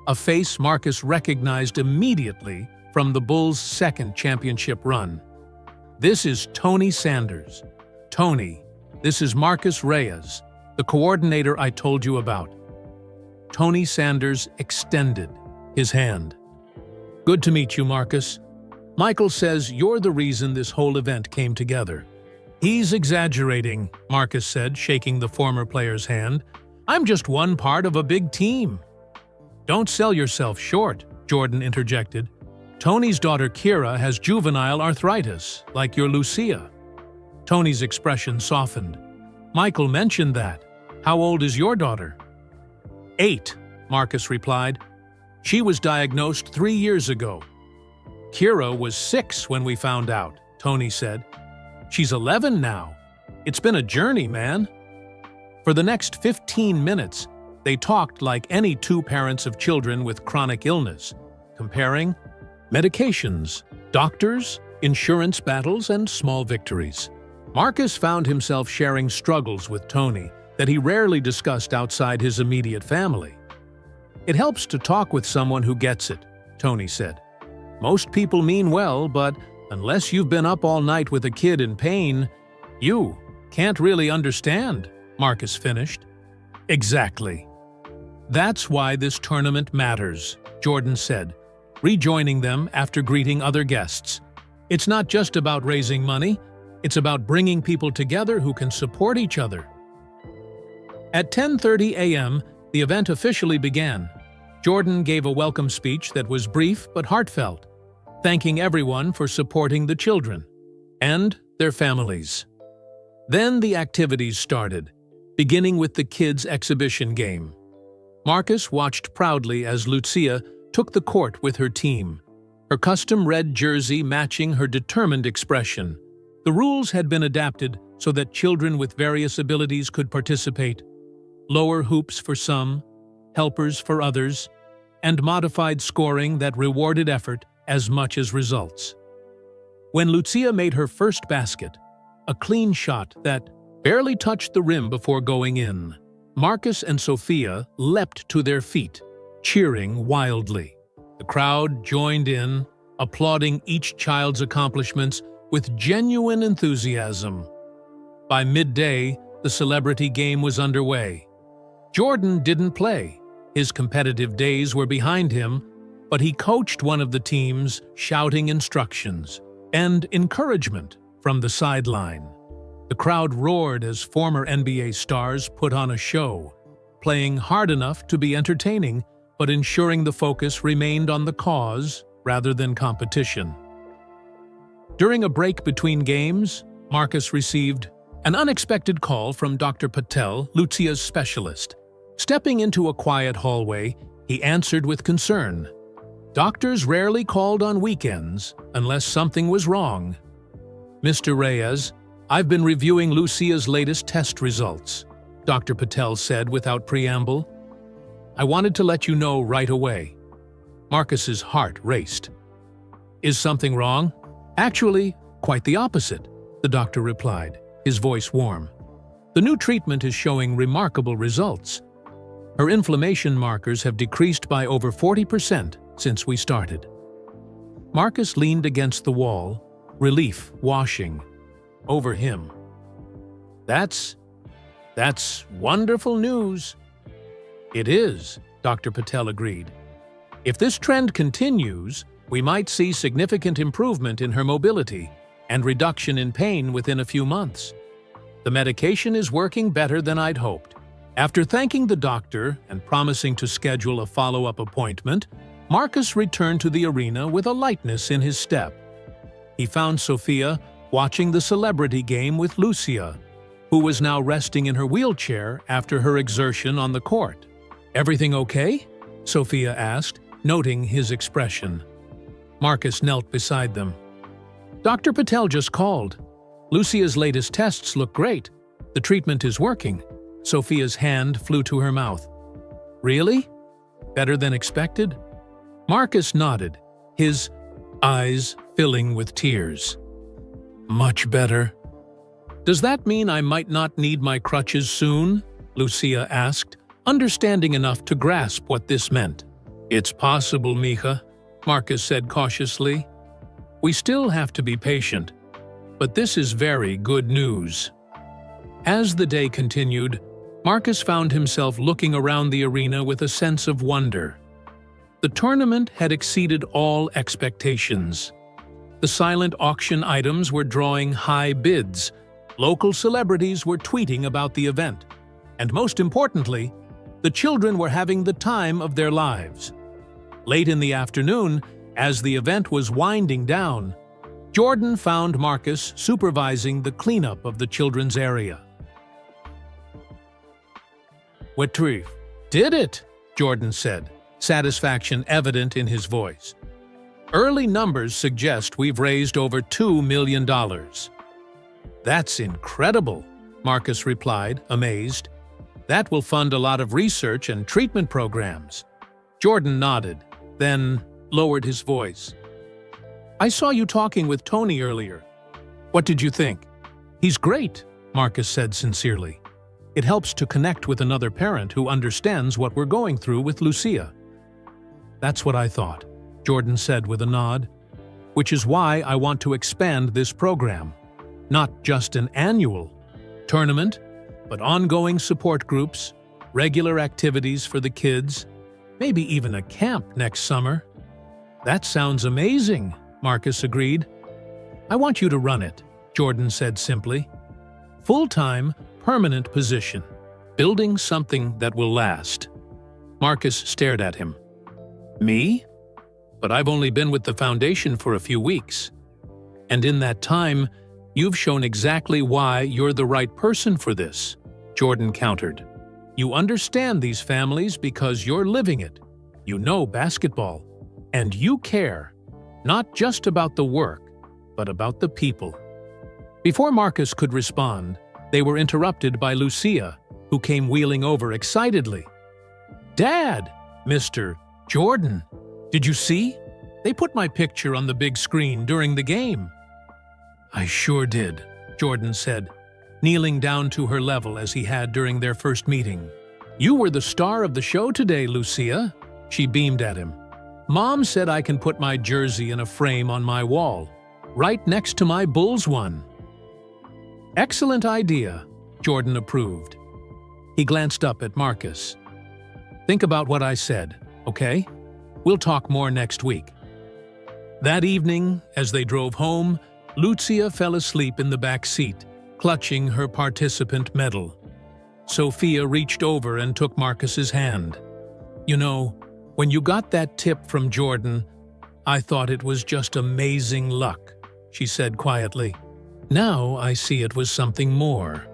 a face Marcus recognized immediately from the Bulls' second championship run. "This is Tony Sanders. Tony, this is Marcus Reyes, the coordinator I told you about." Tony Sanders extended his hand. "Good to meet you, Marcus. Michael says you're the reason this whole event came together." "He's exaggerating," Marcus said, shaking the former player's hand. "I'm just one part of a big team." "Don't sell yourself short," Jordan interjected. "Tony's daughter Kira has juvenile arthritis, like your Lucia." Tony's expression softened. "Michael mentioned that. How old is your daughter?" 8, Marcus replied. "She was diagnosed 3 years ago." "Kira was 6 when we found out," Tony said. "She's 11 now. It's been a journey, man." For the next 15 minutes, they talked like any two parents of children with chronic illness, comparing medications, doctors, insurance battles, and small victories. Marcus found himself sharing struggles with Tony that he rarely discussed outside his immediate family. "It helps to talk with someone who gets it," Tony said. "Most people mean well, but unless you've been up all night with a kid in pain, you can't really understand," Marcus finished. "Exactly. That's why this tournament matters," Jordan said, rejoining them after greeting other guests. "It's not just about raising money, it's about bringing people together who can support each other." At 10:30 a.m., the event officially began. Jordan gave a welcome speech that was brief but heartfelt, thanking everyone for supporting the children and their families. Then the activities started, beginning with the kids' exhibition game. Marcus watched proudly as Lucia took the court with her team, her custom red jersey matching her determined expression. The rules had been adapted so that children with various abilities could participate: lower hoops for some, helpers for others, and modified scoring that rewarded effort as much as results. When Lucia made her first basket, a clean shot that barely touched the rim before going in, Marcus and Sophia leapt to their feet, cheering wildly. The crowd joined in, applauding each child's accomplishments with genuine enthusiasm. By midday, the celebrity game was underway. Jordan didn't play. His competitive days were behind him, but he coached one of the teams, shouting instructions and encouragement from the sideline. The crowd roared as former NBA stars put on a show, playing hard enough to be entertaining, but ensuring the focus remained on the cause rather than competition. During a break between games, Marcus received an unexpected call from Dr. Patel, Lucia's specialist. Stepping into a quiet hallway, he answered with concern. Doctors rarely called on weekends unless something was wrong. "Mr. Reyes, I've been reviewing Lucia's latest test results," Dr. Patel said without preamble. "I wanted to let you know right away." Marcus's heart raced. "Is something wrong?" "Actually, quite the opposite," the doctor replied, his voice warm. "The new treatment is showing remarkable results. Her inflammation markers have decreased by over 40% since we started." Marcus leaned against the wall, relief washing over him. That's wonderful news." "It is," Dr. Patel agreed. "If this trend continues, we might see significant improvement in her mobility and reduction in pain within a few months. The medication is working better than I'd hoped." After thanking the doctor and promising to schedule a follow-up appointment, Marcus returned to the arena with a lightness in his step. He found Sophia watching the celebrity game with Lucia, who was now resting in her wheelchair after her exertion on the court. "Everything okay?" Sophia asked, noting his expression. Marcus knelt beside them. "Dr. Patel just called. Lucia's latest tests look great. The treatment is working." Sophia's hand flew to her mouth. "Really? Better than expected?" Marcus nodded, his eyes filling with tears. "Much better." Does that mean I might not need my crutches soon? Lucia asked, understanding enough to grasp what this meant. It's possible, Mija, Marcus said cautiously. We still have to be patient, but this is very good news. As the day continued, Marcus found himself looking around the arena with a sense of wonder. The tournament had exceeded all expectations. The silent auction items were drawing high bids, local celebrities were tweeting about the event, and most importantly, the children were having the time of their lives. Late in the afternoon, as the event was winding down, Jordan found Marcus supervising the cleanup of the children's area. "We did it," Jordan said, satisfaction evident in his voice. "Early numbers suggest we've raised over $2 million. That's incredible," Marcus replied, amazed. "That will fund a lot of research and treatment programs." Jordan nodded, then lowered his voice. "I saw you talking with Tony earlier. What did you think?" "He's great," Marcus said sincerely. "It helps to connect with another parent who understands what we're going through with Lucia." "That's what I thought," Jordan said with a nod. "Which is why I want to expand this program. Not just an annual tournament, but ongoing support groups, regular activities for the kids, maybe even a camp next summer." "That sounds amazing," Marcus agreed. "I want you to run it," Jordan said simply. "Full-time, permanent position, building something that will last." Marcus stared at him. "Me? But I've only been with the foundation for a few weeks. And in that time, you've shown exactly why you're the right person for this," Jordan countered. "You understand these families because you're living it. You know basketball. And you care, not just about the work, but about the people." Before Marcus could respond, they were interrupted by Lucia, who came wheeling over excitedly. "Dad! Mr. Jordan! Did you see? They put my picture on the big screen during the game." "I sure did," Jordan said, kneeling down to her level as he had during their first meeting. "You were the star of the show today, Lucia," she beamed at him. "Mom said I can put my jersey in a frame on my wall, right next to my Bulls one." "Excellent idea," Jordan approved. He glanced up at Marcus. "Think about what I said, okay? We'll talk more next week." That evening, as they drove home, Lucia fell asleep in the back seat, clutching her participant medal. Sophia reached over and took Marcus's hand. "You know, when you got that tip from Jordan, I thought it was just amazing luck," she said quietly. "Now I see it was something more.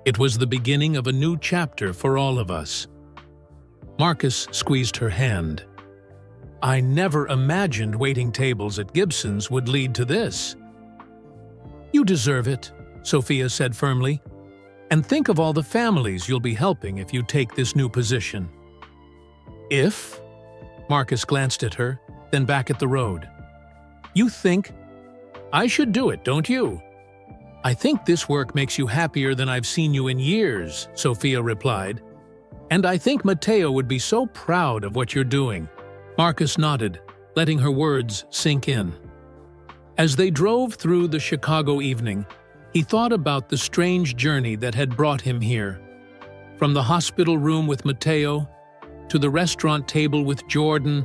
It was the beginning of a new chapter for all of us." Marcus squeezed her hand. "I never imagined waiting tables at Gibson's would lead to this." "You deserve it," Sophia said firmly. "And think of all the families you'll be helping if you take this new position." "If?" Marcus glanced at her, then back at the road. "You think I should do it, don't you?" "I think this work makes you happier than I've seen you in years," Sophia replied. "And I think Mateo would be so proud of what you're doing." Marcus nodded, letting her words sink in. As they drove through the Chicago evening, he thought about the strange journey that had brought him here. From the hospital room with Mateo, to the restaurant table with Jordan,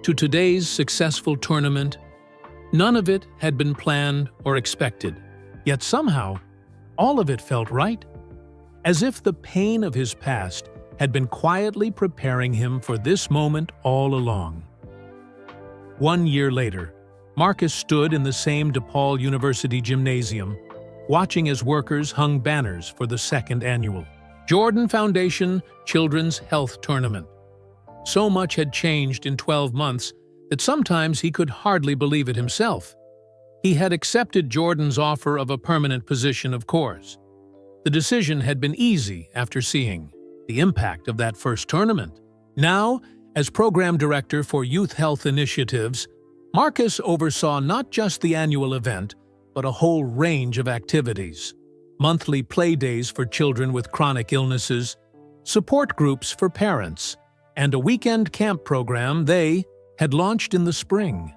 to today's successful tournament, none of it had been planned or expected. Yet somehow, all of it felt right, as if the pain of his past had been quietly preparing him for this moment all along. 1 year later, Marcus stood in the same DePaul University gymnasium, watching as workers hung banners for the second annual Jordan Foundation Children's Health Tournament. So much had changed in 12 months that sometimes he could hardly believe it himself. He had accepted Jordan's offer of a permanent position, of course. The decision had been easy after seeing the impact of that first tournament. Now, as program director for Youth Health Initiatives, Marcus oversaw not just the annual event, but a whole range of activities. monthly play days for children with chronic illnesses, support groups for parents, and a weekend camp program they had launched in the spring.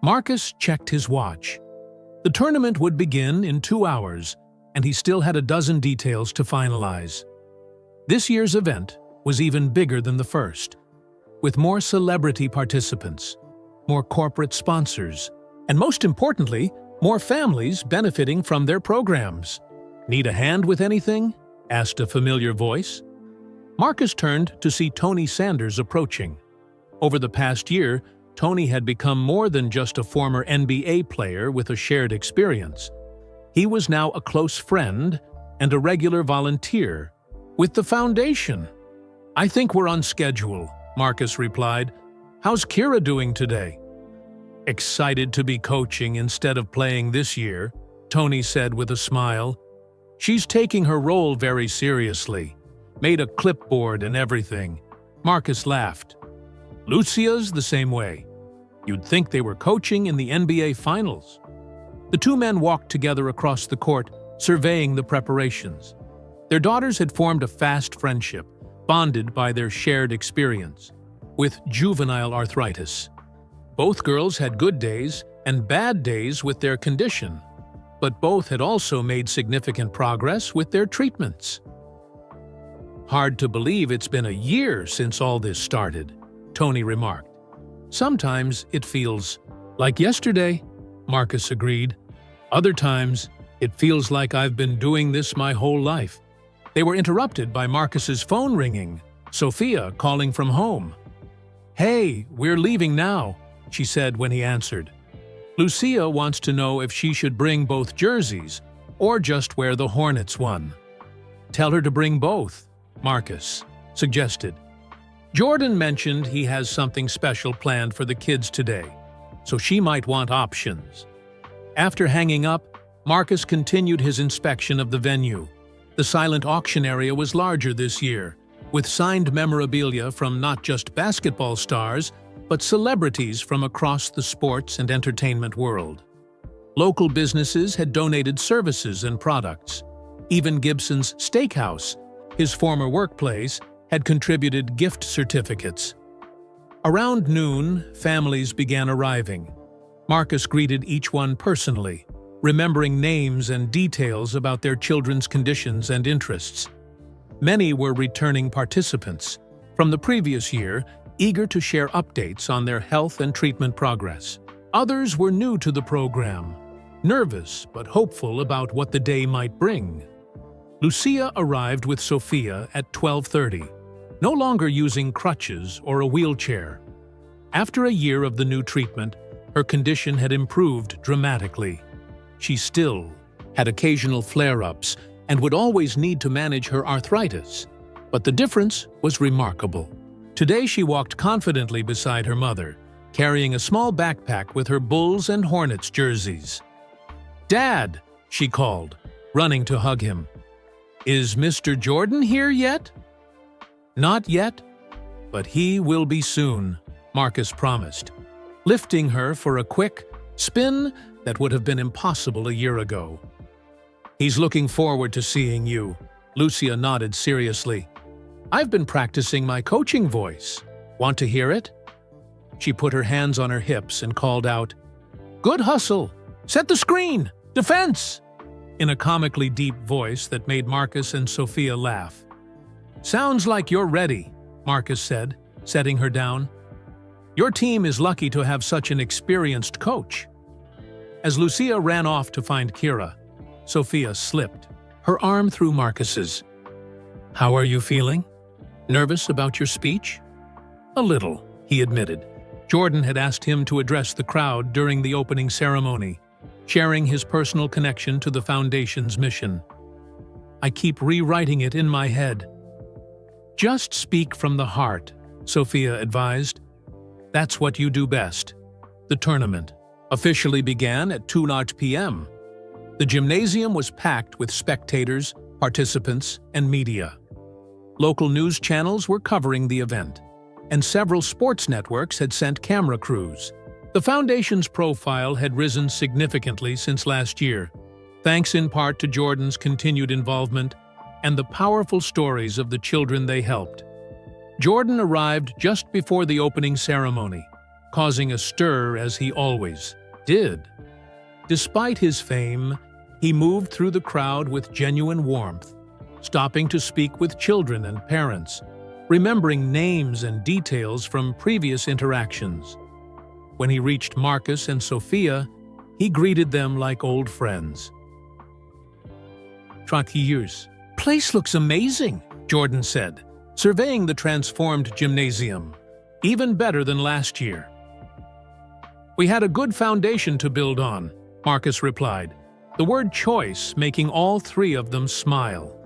Marcus checked his watch. The tournament would begin in 2 hours, and he still had a dozen details to finalize. This year's event was even bigger than the first, with more celebrity participants, more corporate sponsors, and most importantly, more families benefiting from their programs. "Need a hand with anything?" asked a familiar voice. Marcus turned to see Tony Sanders approaching. Over the past year, Tony had become more than just a former NBA player with a shared experience. He was now a close friend and a regular volunteer with the foundation. "I think we're on schedule," Marcus replied. "How's Kira doing today?" "Excited to be coaching instead of playing this year," Tony said with a smile. "She's taking her role very seriously. Made a clipboard and everything." Marcus laughed. "Lucia's the same way. You'd think they were coaching in the NBA Finals." The two men walked together across the court, surveying the preparations. Their daughters had formed a fast friendship, bonded by their shared experience with juvenile arthritis. Both girls had good days and bad days with their condition, but both had also made significant progress with their treatments. "Hard to believe it's been a year since all this started," Tony remarked. "Sometimes it feels like yesterday," Marcus agreed. "Other times, it feels like I've been doing this my whole life." They were interrupted by Marcus's phone ringing, Sophia calling from home. "Hey, we're leaving now," she said when he answered. "Lucia wants to know if she should bring both jerseys or just wear the Hornets one." "Tell her to bring both," Marcus suggested. Jordan mentioned he has something special planned for the kids today, so she might want options. After hanging up, Marcus continued his inspection of the venue. The silent auction area was larger this year, with signed memorabilia from not just basketball stars, but celebrities from across the sports and entertainment world. Local businesses had donated services and products. Even Gibson's Steakhouse, his former workplace, had contributed gift certificates. Around noon, families began arriving. Marcus greeted each one personally, remembering names and details about their children's conditions and interests. Many were returning participants from the previous year, eager to share updates on their health and treatment progress. Others were new to the program, nervous but hopeful about what the day might bring. Lucia arrived with Sophia at 12:30, no longer using crutches or a wheelchair. After a year of the new treatment, her condition had improved dramatically. She still had occasional flare-ups and would always need to manage her arthritis, but the difference was remarkable. Today she walked confidently beside her mother, carrying a small backpack with her Bulls and Hornets jerseys. "Dad," she called, running to hug him. "Is Mr. Jordan here yet?" "Not yet, but he will be soon," Marcus promised, lifting her for a quick spin that would have been impossible a year ago. "He's looking forward to seeing you," Lucia nodded seriously. "I've been practicing my coaching voice. Want to hear it?" She put her hands on her hips and called out, "Good hustle! Set the screen! Defense!" in a comically deep voice that made Marcus and Sophia laugh. "Sounds like you're ready," Marcus said, setting her down. "Your team is lucky to have such an experienced coach." As Lucia ran off to find Kira, Sophia slipped her arm through Marcus's. "How are you feeling? Nervous about your speech?" "A little," he admitted. Jordan had asked him to address the crowd during the opening ceremony, sharing his personal connection to the Foundation's mission. "I keep rewriting it in my head." "Just speak from the heart," Sophia advised. "That's what you do best." The tournament officially began at 2:00 p.m. The gymnasium was packed with spectators, participants, and media. Local news channels were covering the event, and several sports networks had sent camera crews. The Foundation's profile had risen significantly since last year, thanks in part to Jordan's continued involvement and the powerful stories of the children they helped. Jordan arrived just before the opening ceremony, causing a stir as he always did. Despite his fame, he moved through the crowd with genuine warmth, stopping to speak with children and parents, remembering names and details from previous interactions. When he reached Marcus and Sophia, he greeted them like old friends. "Tranquillos. Place looks amazing," Jordan said, surveying the transformed gymnasium. "Even better than last year." "We had a good foundation to build on," Marcus replied, the word choice making all three of them smile.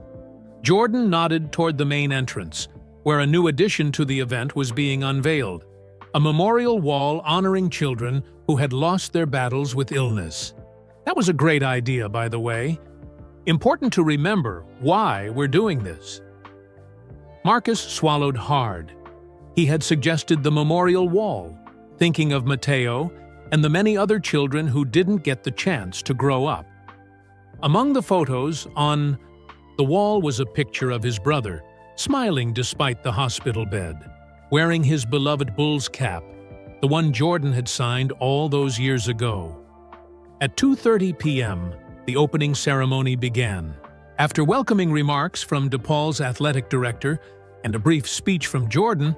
Jordan nodded toward the main entrance, where a new addition to the event was being unveiled, a memorial wall honoring children who had lost their battles with illness. That was a great idea, by the way. Important to remember why we're doing this. Marcus swallowed hard. He had suggested the memorial wall, thinking of Matteo and the many other children who didn't get the chance to grow up. Among the photos on the wall was a picture of his brother, smiling despite the hospital bed, wearing his beloved Bulls cap, the one Jordan had signed all those years ago. At 2:30 p.m., the opening ceremony began. After welcoming remarks from DePaul's athletic director and a brief speech from Jordan,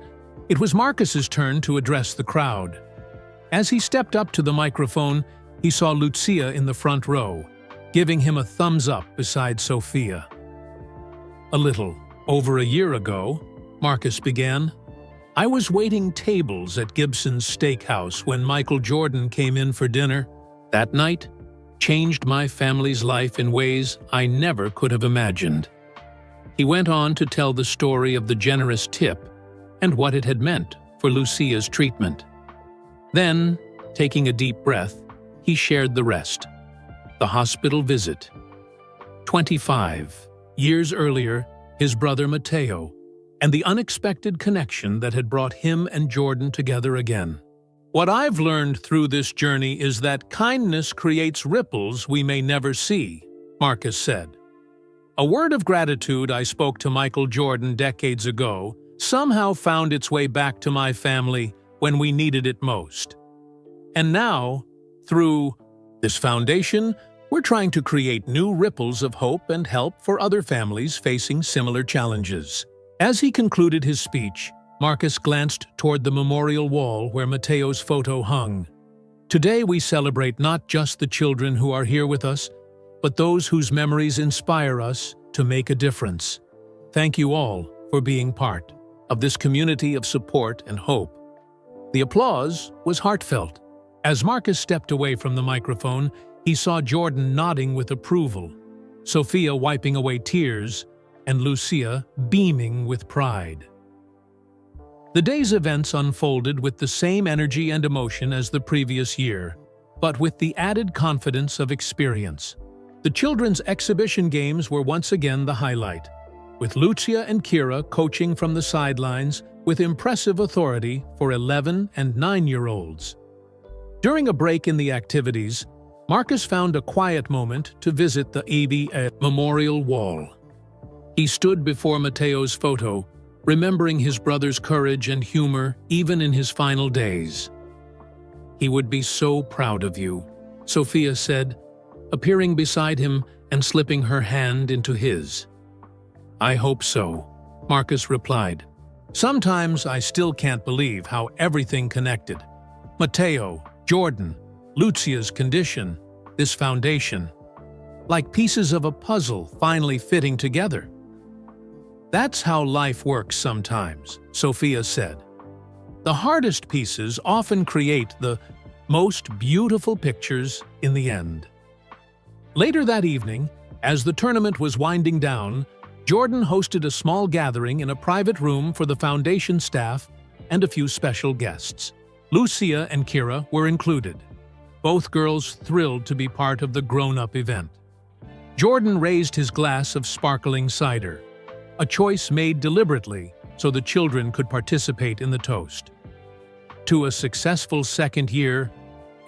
it was Marcus's turn to address the crowd. As he stepped up to the microphone, he saw Lucia in the front row, giving him a thumbs up beside Sophia. "A little over a year ago," Marcus began, "I was waiting tables at Gibson's Steakhouse when Michael Jordan came in for dinner. That night changed my family's life in ways I never could have imagined." He went on to tell the story of the generous tip and what it had meant for Lucia's treatment. Then, taking a deep breath, he shared the rest. The hospital visit. 25 years earlier, his brother Matteo, and the unexpected connection that had brought him and Jordan together again. "What I've learned through this journey is that kindness creates ripples we may never see," Marcus said. "A word of gratitude I spoke to Michael Jordan decades ago somehow found its way back to my family when we needed it most. And now, through this foundation, we're trying to create new ripples of hope and help for other families facing similar challenges." As he concluded his speech, Marcus glanced toward the memorial wall where Matteo's photo hung. "Today we celebrate not just the children who are here with us, but those whose memories inspire us to make a difference. Thank you all for being part of this community of support and hope." The applause was heartfelt. As Marcus stepped away from the microphone, he saw Jordan nodding with approval, Sophia wiping away tears, and Lucia beaming with pride. The day's events unfolded with the same energy and emotion as the previous year, but with the added confidence of experience. The children's exhibition games were once again the highlight, with Lucia and Kira coaching from the sidelines with impressive authority for 11 and 9-year-olds. During a break in the activities, Marcus found a quiet moment to visit the ABA memorial wall. He stood before Matteo's photo, remembering his brother's courage and humor even in his final days. "He would be so proud of you," Sophia said, appearing beside him and slipping her hand into his. "I hope so," Marcus replied. "Sometimes I still can't believe how everything connected. Matteo, Jordan, Lucia's condition, this foundation. Like pieces of a puzzle finally fitting together." "That's how life works sometimes," Sophia said. "The hardest pieces often create the most beautiful pictures in the end." Later that evening, as the tournament was winding down, Jordan hosted a small gathering in a private room for the foundation staff and a few special guests. Lucia and Kira were included, both girls thrilled to be part of the grown-up event. Jordan raised his glass of sparkling cider, a choice made deliberately so the children could participate in the toast. "To a successful second year,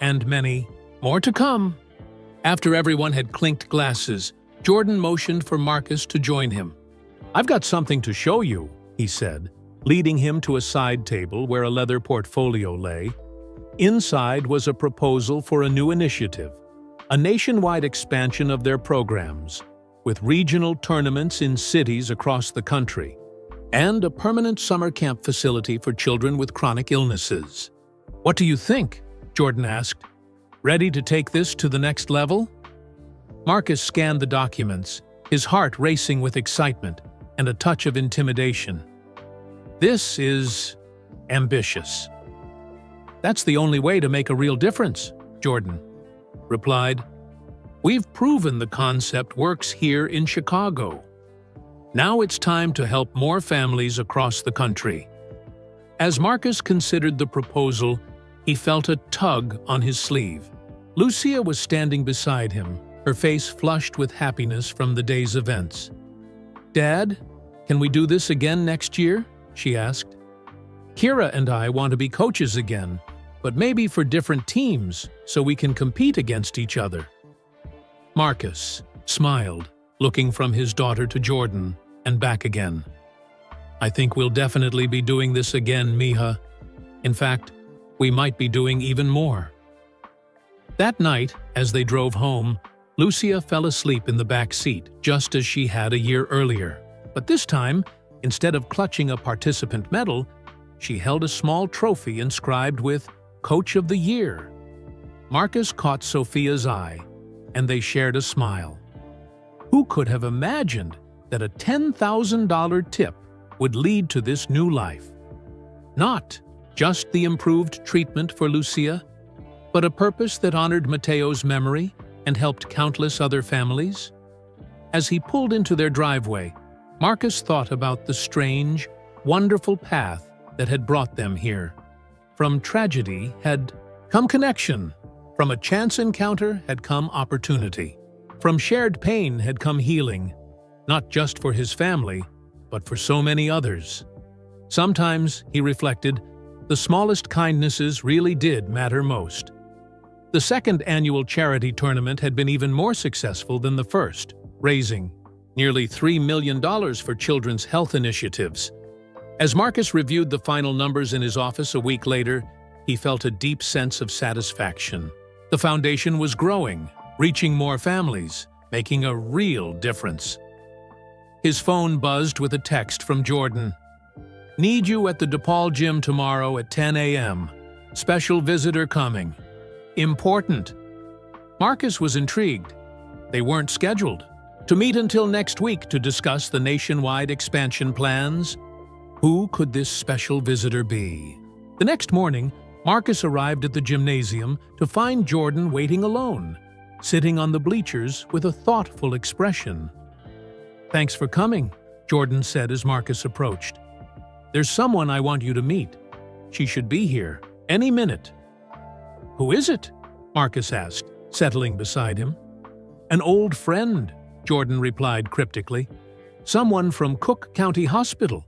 and many more to come." After everyone had clinked glasses, Jordan motioned for Marcus to join him. "I've got something to show you," he said, leading him to a side table where a leather portfolio lay. Inside was a proposal for a new initiative, a nationwide expansion of their programs, with regional tournaments in cities across the country, and a permanent summer camp facility for children with chronic illnesses. "What do you think?" Jordan asked. "Ready to take this to the next level?" Marcus scanned the documents, his heart racing with excitement and a touch of intimidation. "This is ambitious." "That's the only way to make a real difference," Jordan replied. "We've proven the concept works here in Chicago. Now it's time to help more families across the country." As Marcus considered the proposal, he felt a tug on his sleeve. Lucia was standing beside him, her face flushed with happiness from the day's events. "Dad, can we do this again next year?" she asked. "Kira and I want to be coaches again, but maybe for different teams so we can compete against each other." Marcus smiled, looking from his daughter to Jordan and back again. "I think we'll definitely be doing this again, Miha. In fact, we might be doing even more." That night, as they drove home, Lucia fell asleep in the back seat, just as she had a year earlier. But this time, instead of clutching a participant medal, she held a small trophy inscribed with Coach of the Year. Marcus caught Sophia's eye, and they shared a smile. Who could have imagined that a $10,000 tip would lead to this new life? Not just the improved treatment for Lucia, but a purpose that honored Mateo's memory and helped countless other families. As he pulled into their driveway, Marcus thought about the strange, wonderful path that had brought them here. From tragedy had come connection. From a chance encounter had come opportunity. From shared pain had come healing, not just for his family, but for so many others. Sometimes, he reflected, the smallest kindnesses really did matter most. The second annual charity tournament had been even more successful than the first, raising nearly $3 million for children's health initiatives. As Marcus reviewed the final numbers in his office a week later, he felt a deep sense of satisfaction. The foundation was growing, reaching more families, making a real difference. His phone buzzed with a text from Jordan. "Need you at the DePaul gym tomorrow at 10 a.m. Special visitor coming. Important." Marcus was intrigued. They weren't scheduled to meet until next week to discuss the nationwide expansion plans. Who could this special visitor be? The next morning, Marcus arrived at the gymnasium to find Jordan waiting alone, sitting on the bleachers with a thoughtful expression. "Thanks for coming," Jordan said as Marcus approached. "There's someone I want you to meet. She should be here any minute." "Who is it?" Marcus asked, settling beside him. "An old friend," Jordan replied cryptically. "Someone from Cook County Hospital."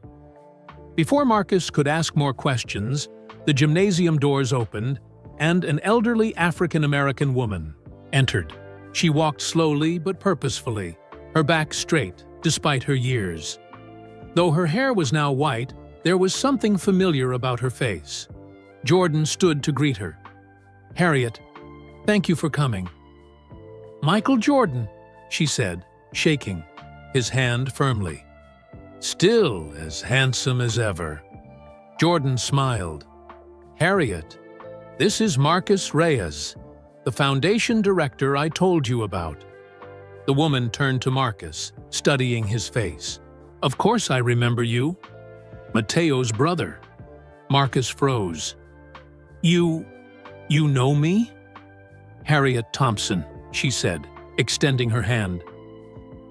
Before Marcus could ask more questions, the gymnasium doors opened, and an elderly African-American woman entered. She walked slowly but purposefully, her back straight despite her years. Though her hair was now white, there was something familiar about her face. Jordan stood to greet her. "Harriet, thank you for coming." "Michael Jordan," she said, shaking his hand firmly. "Still as handsome as ever." Jordan smiled. "Harriet, this is Marcus Reyes, the foundation director I told you about." The woman turned to Marcus, studying his face. "Of course I remember you. Mateo's brother." Marcus froze. You know me?" "Harriet Thompson," she said, extending her hand.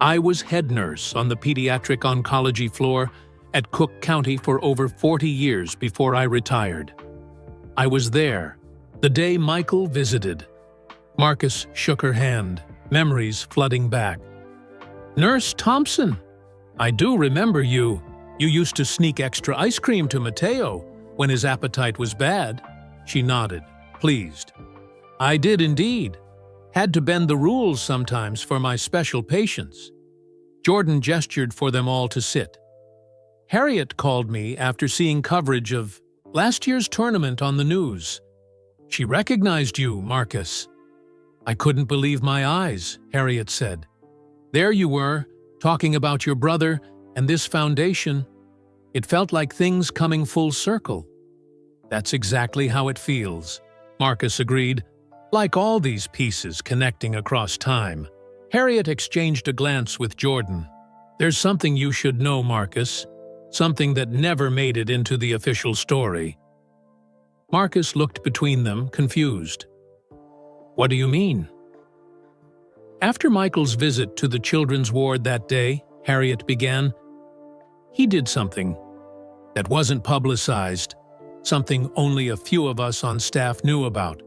"I was head nurse on the pediatric oncology floor at Cook County for over 40 years before I retired. I was there the day Michael visited." Marcus shook her hand, memories flooding back. "Nurse Thompson, I do remember you. You used to sneak extra ice cream to Mateo when his appetite was bad." She nodded, pleased. "I did indeed. Had to bend the rules sometimes for my special patients. Jordan gestured for them all to sit. Harriet called me after seeing coverage of last year's tournament on the news. She recognized you, Marcus. I couldn't believe my eyes, Harriet said. There you were, talking about your brother and this foundation. It felt like things coming full circle. That's exactly how it feels, Marcus agreed, like all these pieces connecting across time. Harriet exchanged a glance with Jordan. There's something you should know, Marcus. Something that never made it into the official story. Marcus looked between them, confused. What do you mean? After Michael's visit to the children's ward that day, Harriet began, he did something that wasn't publicized, something only a few of us on staff knew about.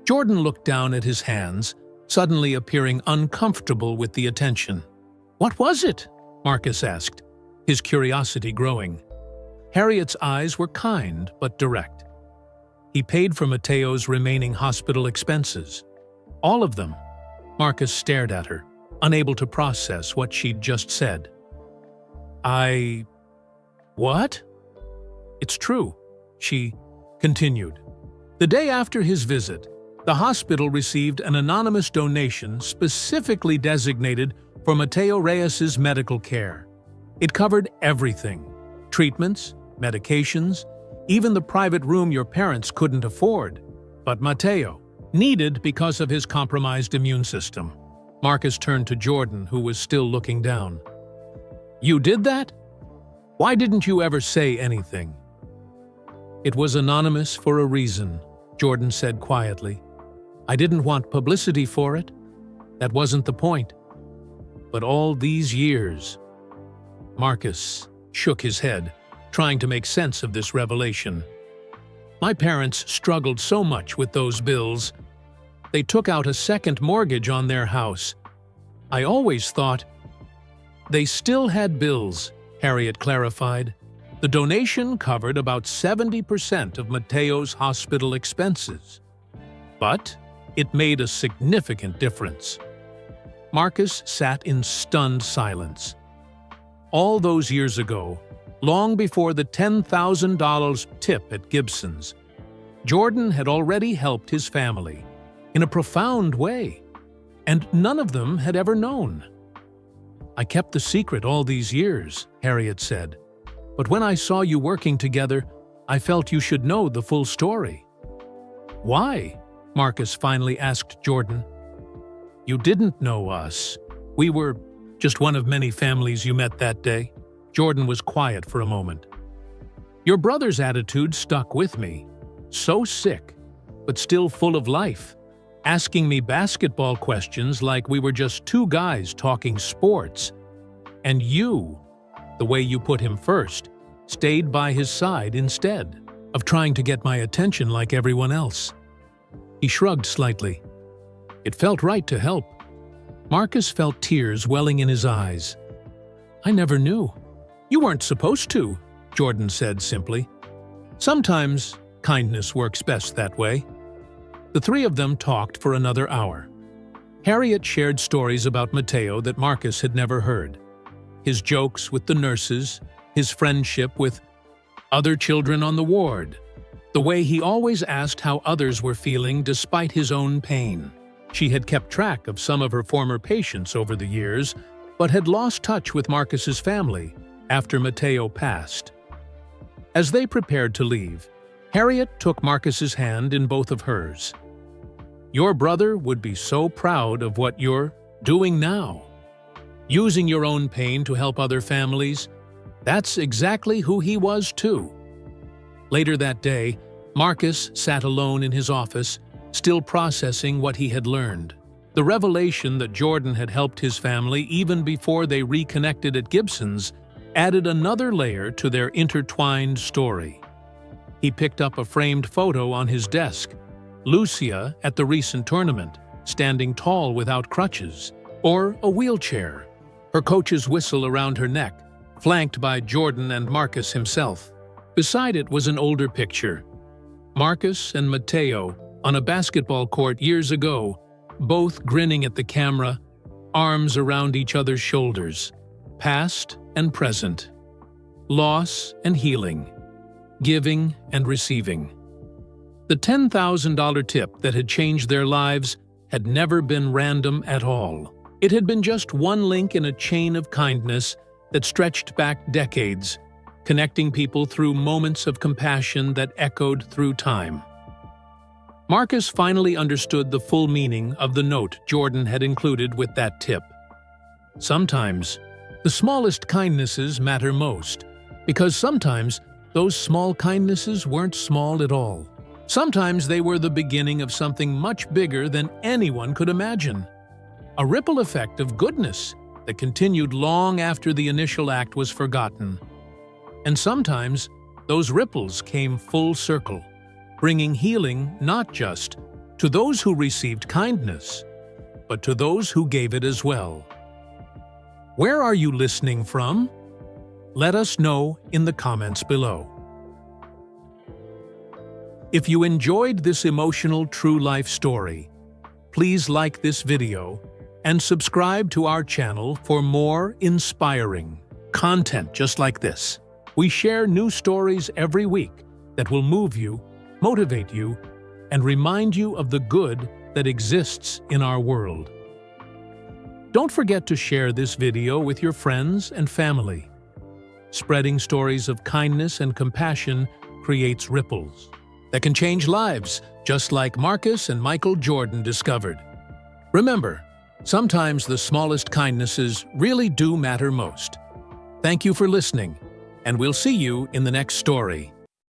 Jordan looked down at his hands, suddenly appearing uncomfortable with the attention. What was it? Marcus asked, his curiosity growing. Harriet's eyes were kind but direct. He paid for Mateo's remaining hospital expenses. All of them. Marcus stared at her, unable to process what she'd just said. What? It's true, she continued. The day after his visit, the hospital received an anonymous donation specifically designated for Mateo Reyes's medical care. It covered everything: treatments, medications, even the private room your parents couldn't afford. But Mateo needed because of his compromised immune system. Marcus turned to Jordan, who was still looking down. You did that? Why didn't you ever say anything? It was anonymous for a reason, Jordan said quietly. I didn't want publicity for it. That wasn't the point. But all these years... Marcus shook his head, trying to make sense of this revelation. My parents struggled so much with those bills. They took out a second mortgage on their house. I always thought... They still had bills, Harriet clarified. The donation covered about 70% of Mateo's hospital expenses. But it made a significant difference. Marcus sat in stunned silence. All those years ago, long before the $10,000 tip at Gibson's, Jordan had already helped his family in a profound way, and none of them had ever known. I kept the secret all these years, Harriet said, but when I saw you working together, I felt you should know the full story. Why? Marcus finally asked Jordan. You didn't know us. We were just one of many families you met that day. Jordan was quiet for a moment. Your brother's attitude stuck with me. So sick, but still full of life. Asking me basketball questions like we were just two guys talking sports. And you, the way you put him first, stayed by his side instead of trying to get my attention like everyone else. He shrugged slightly. It felt right to help. Marcus felt tears welling in his eyes. I never knew. You weren't supposed to, Jordan said simply. Sometimes kindness works best that way. The three of them talked for another hour. Harriet shared stories about Mateo that Marcus had never heard. His jokes with the nurses, his friendship with other children on the ward, the way he always asked how others were feeling despite his own pain. She had kept track of some of her former patients over the years, but had lost touch with Marcus's family after Mateo passed. As they prepared to leave, Harriet took Marcus's hand in both of hers. Your brother would be so proud of what you're doing now. Using your own pain to help other families, that's exactly who he was too. Later that day, Marcus sat alone in his office, still processing what he had learned. The revelation that Jordan had helped his family even before they reconnected at Gibson's added another layer to their intertwined story. He picked up a framed photo on his desk, Lucia at the recent tournament, standing tall without crutches, or a wheelchair, her coach's whistle around her neck, flanked by Jordan and Marcus himself. Beside it was an older picture. Marcus and Mateo on a basketball court years ago, both grinning at the camera, arms around each other's shoulders, past and present, loss and healing, giving and receiving. The $10,000 tip that had changed their lives had never been random at all. It had been just one link in a chain of kindness that stretched back decades, connecting people through moments of compassion that echoed through time. Marcus finally understood the full meaning of the note Jordan had included with that tip. Sometimes, the smallest kindnesses matter most, because sometimes those small kindnesses weren't small at all. Sometimes they were the beginning of something much bigger than anyone could imagine. A ripple effect of goodness that continued long after the initial act was forgotten. And sometimes, those ripples came full circle, bringing healing not just to those who received kindness, but to those who gave it as well. Where are you listening from? Let us know in the comments below. If you enjoyed this emotional true life story, please like this video and subscribe to our channel for more inspiring content just like this. We share new stories every week that will move you, motivate you, and remind you of the good that exists in our world. Don't forget to share this video with your friends and family. Spreading stories of kindness and compassion creates ripples that can change lives, just like Marcus and Michael Jordan discovered. Remember, sometimes the smallest kindnesses really do matter most. Thank you for listening, and we'll see you in the next story.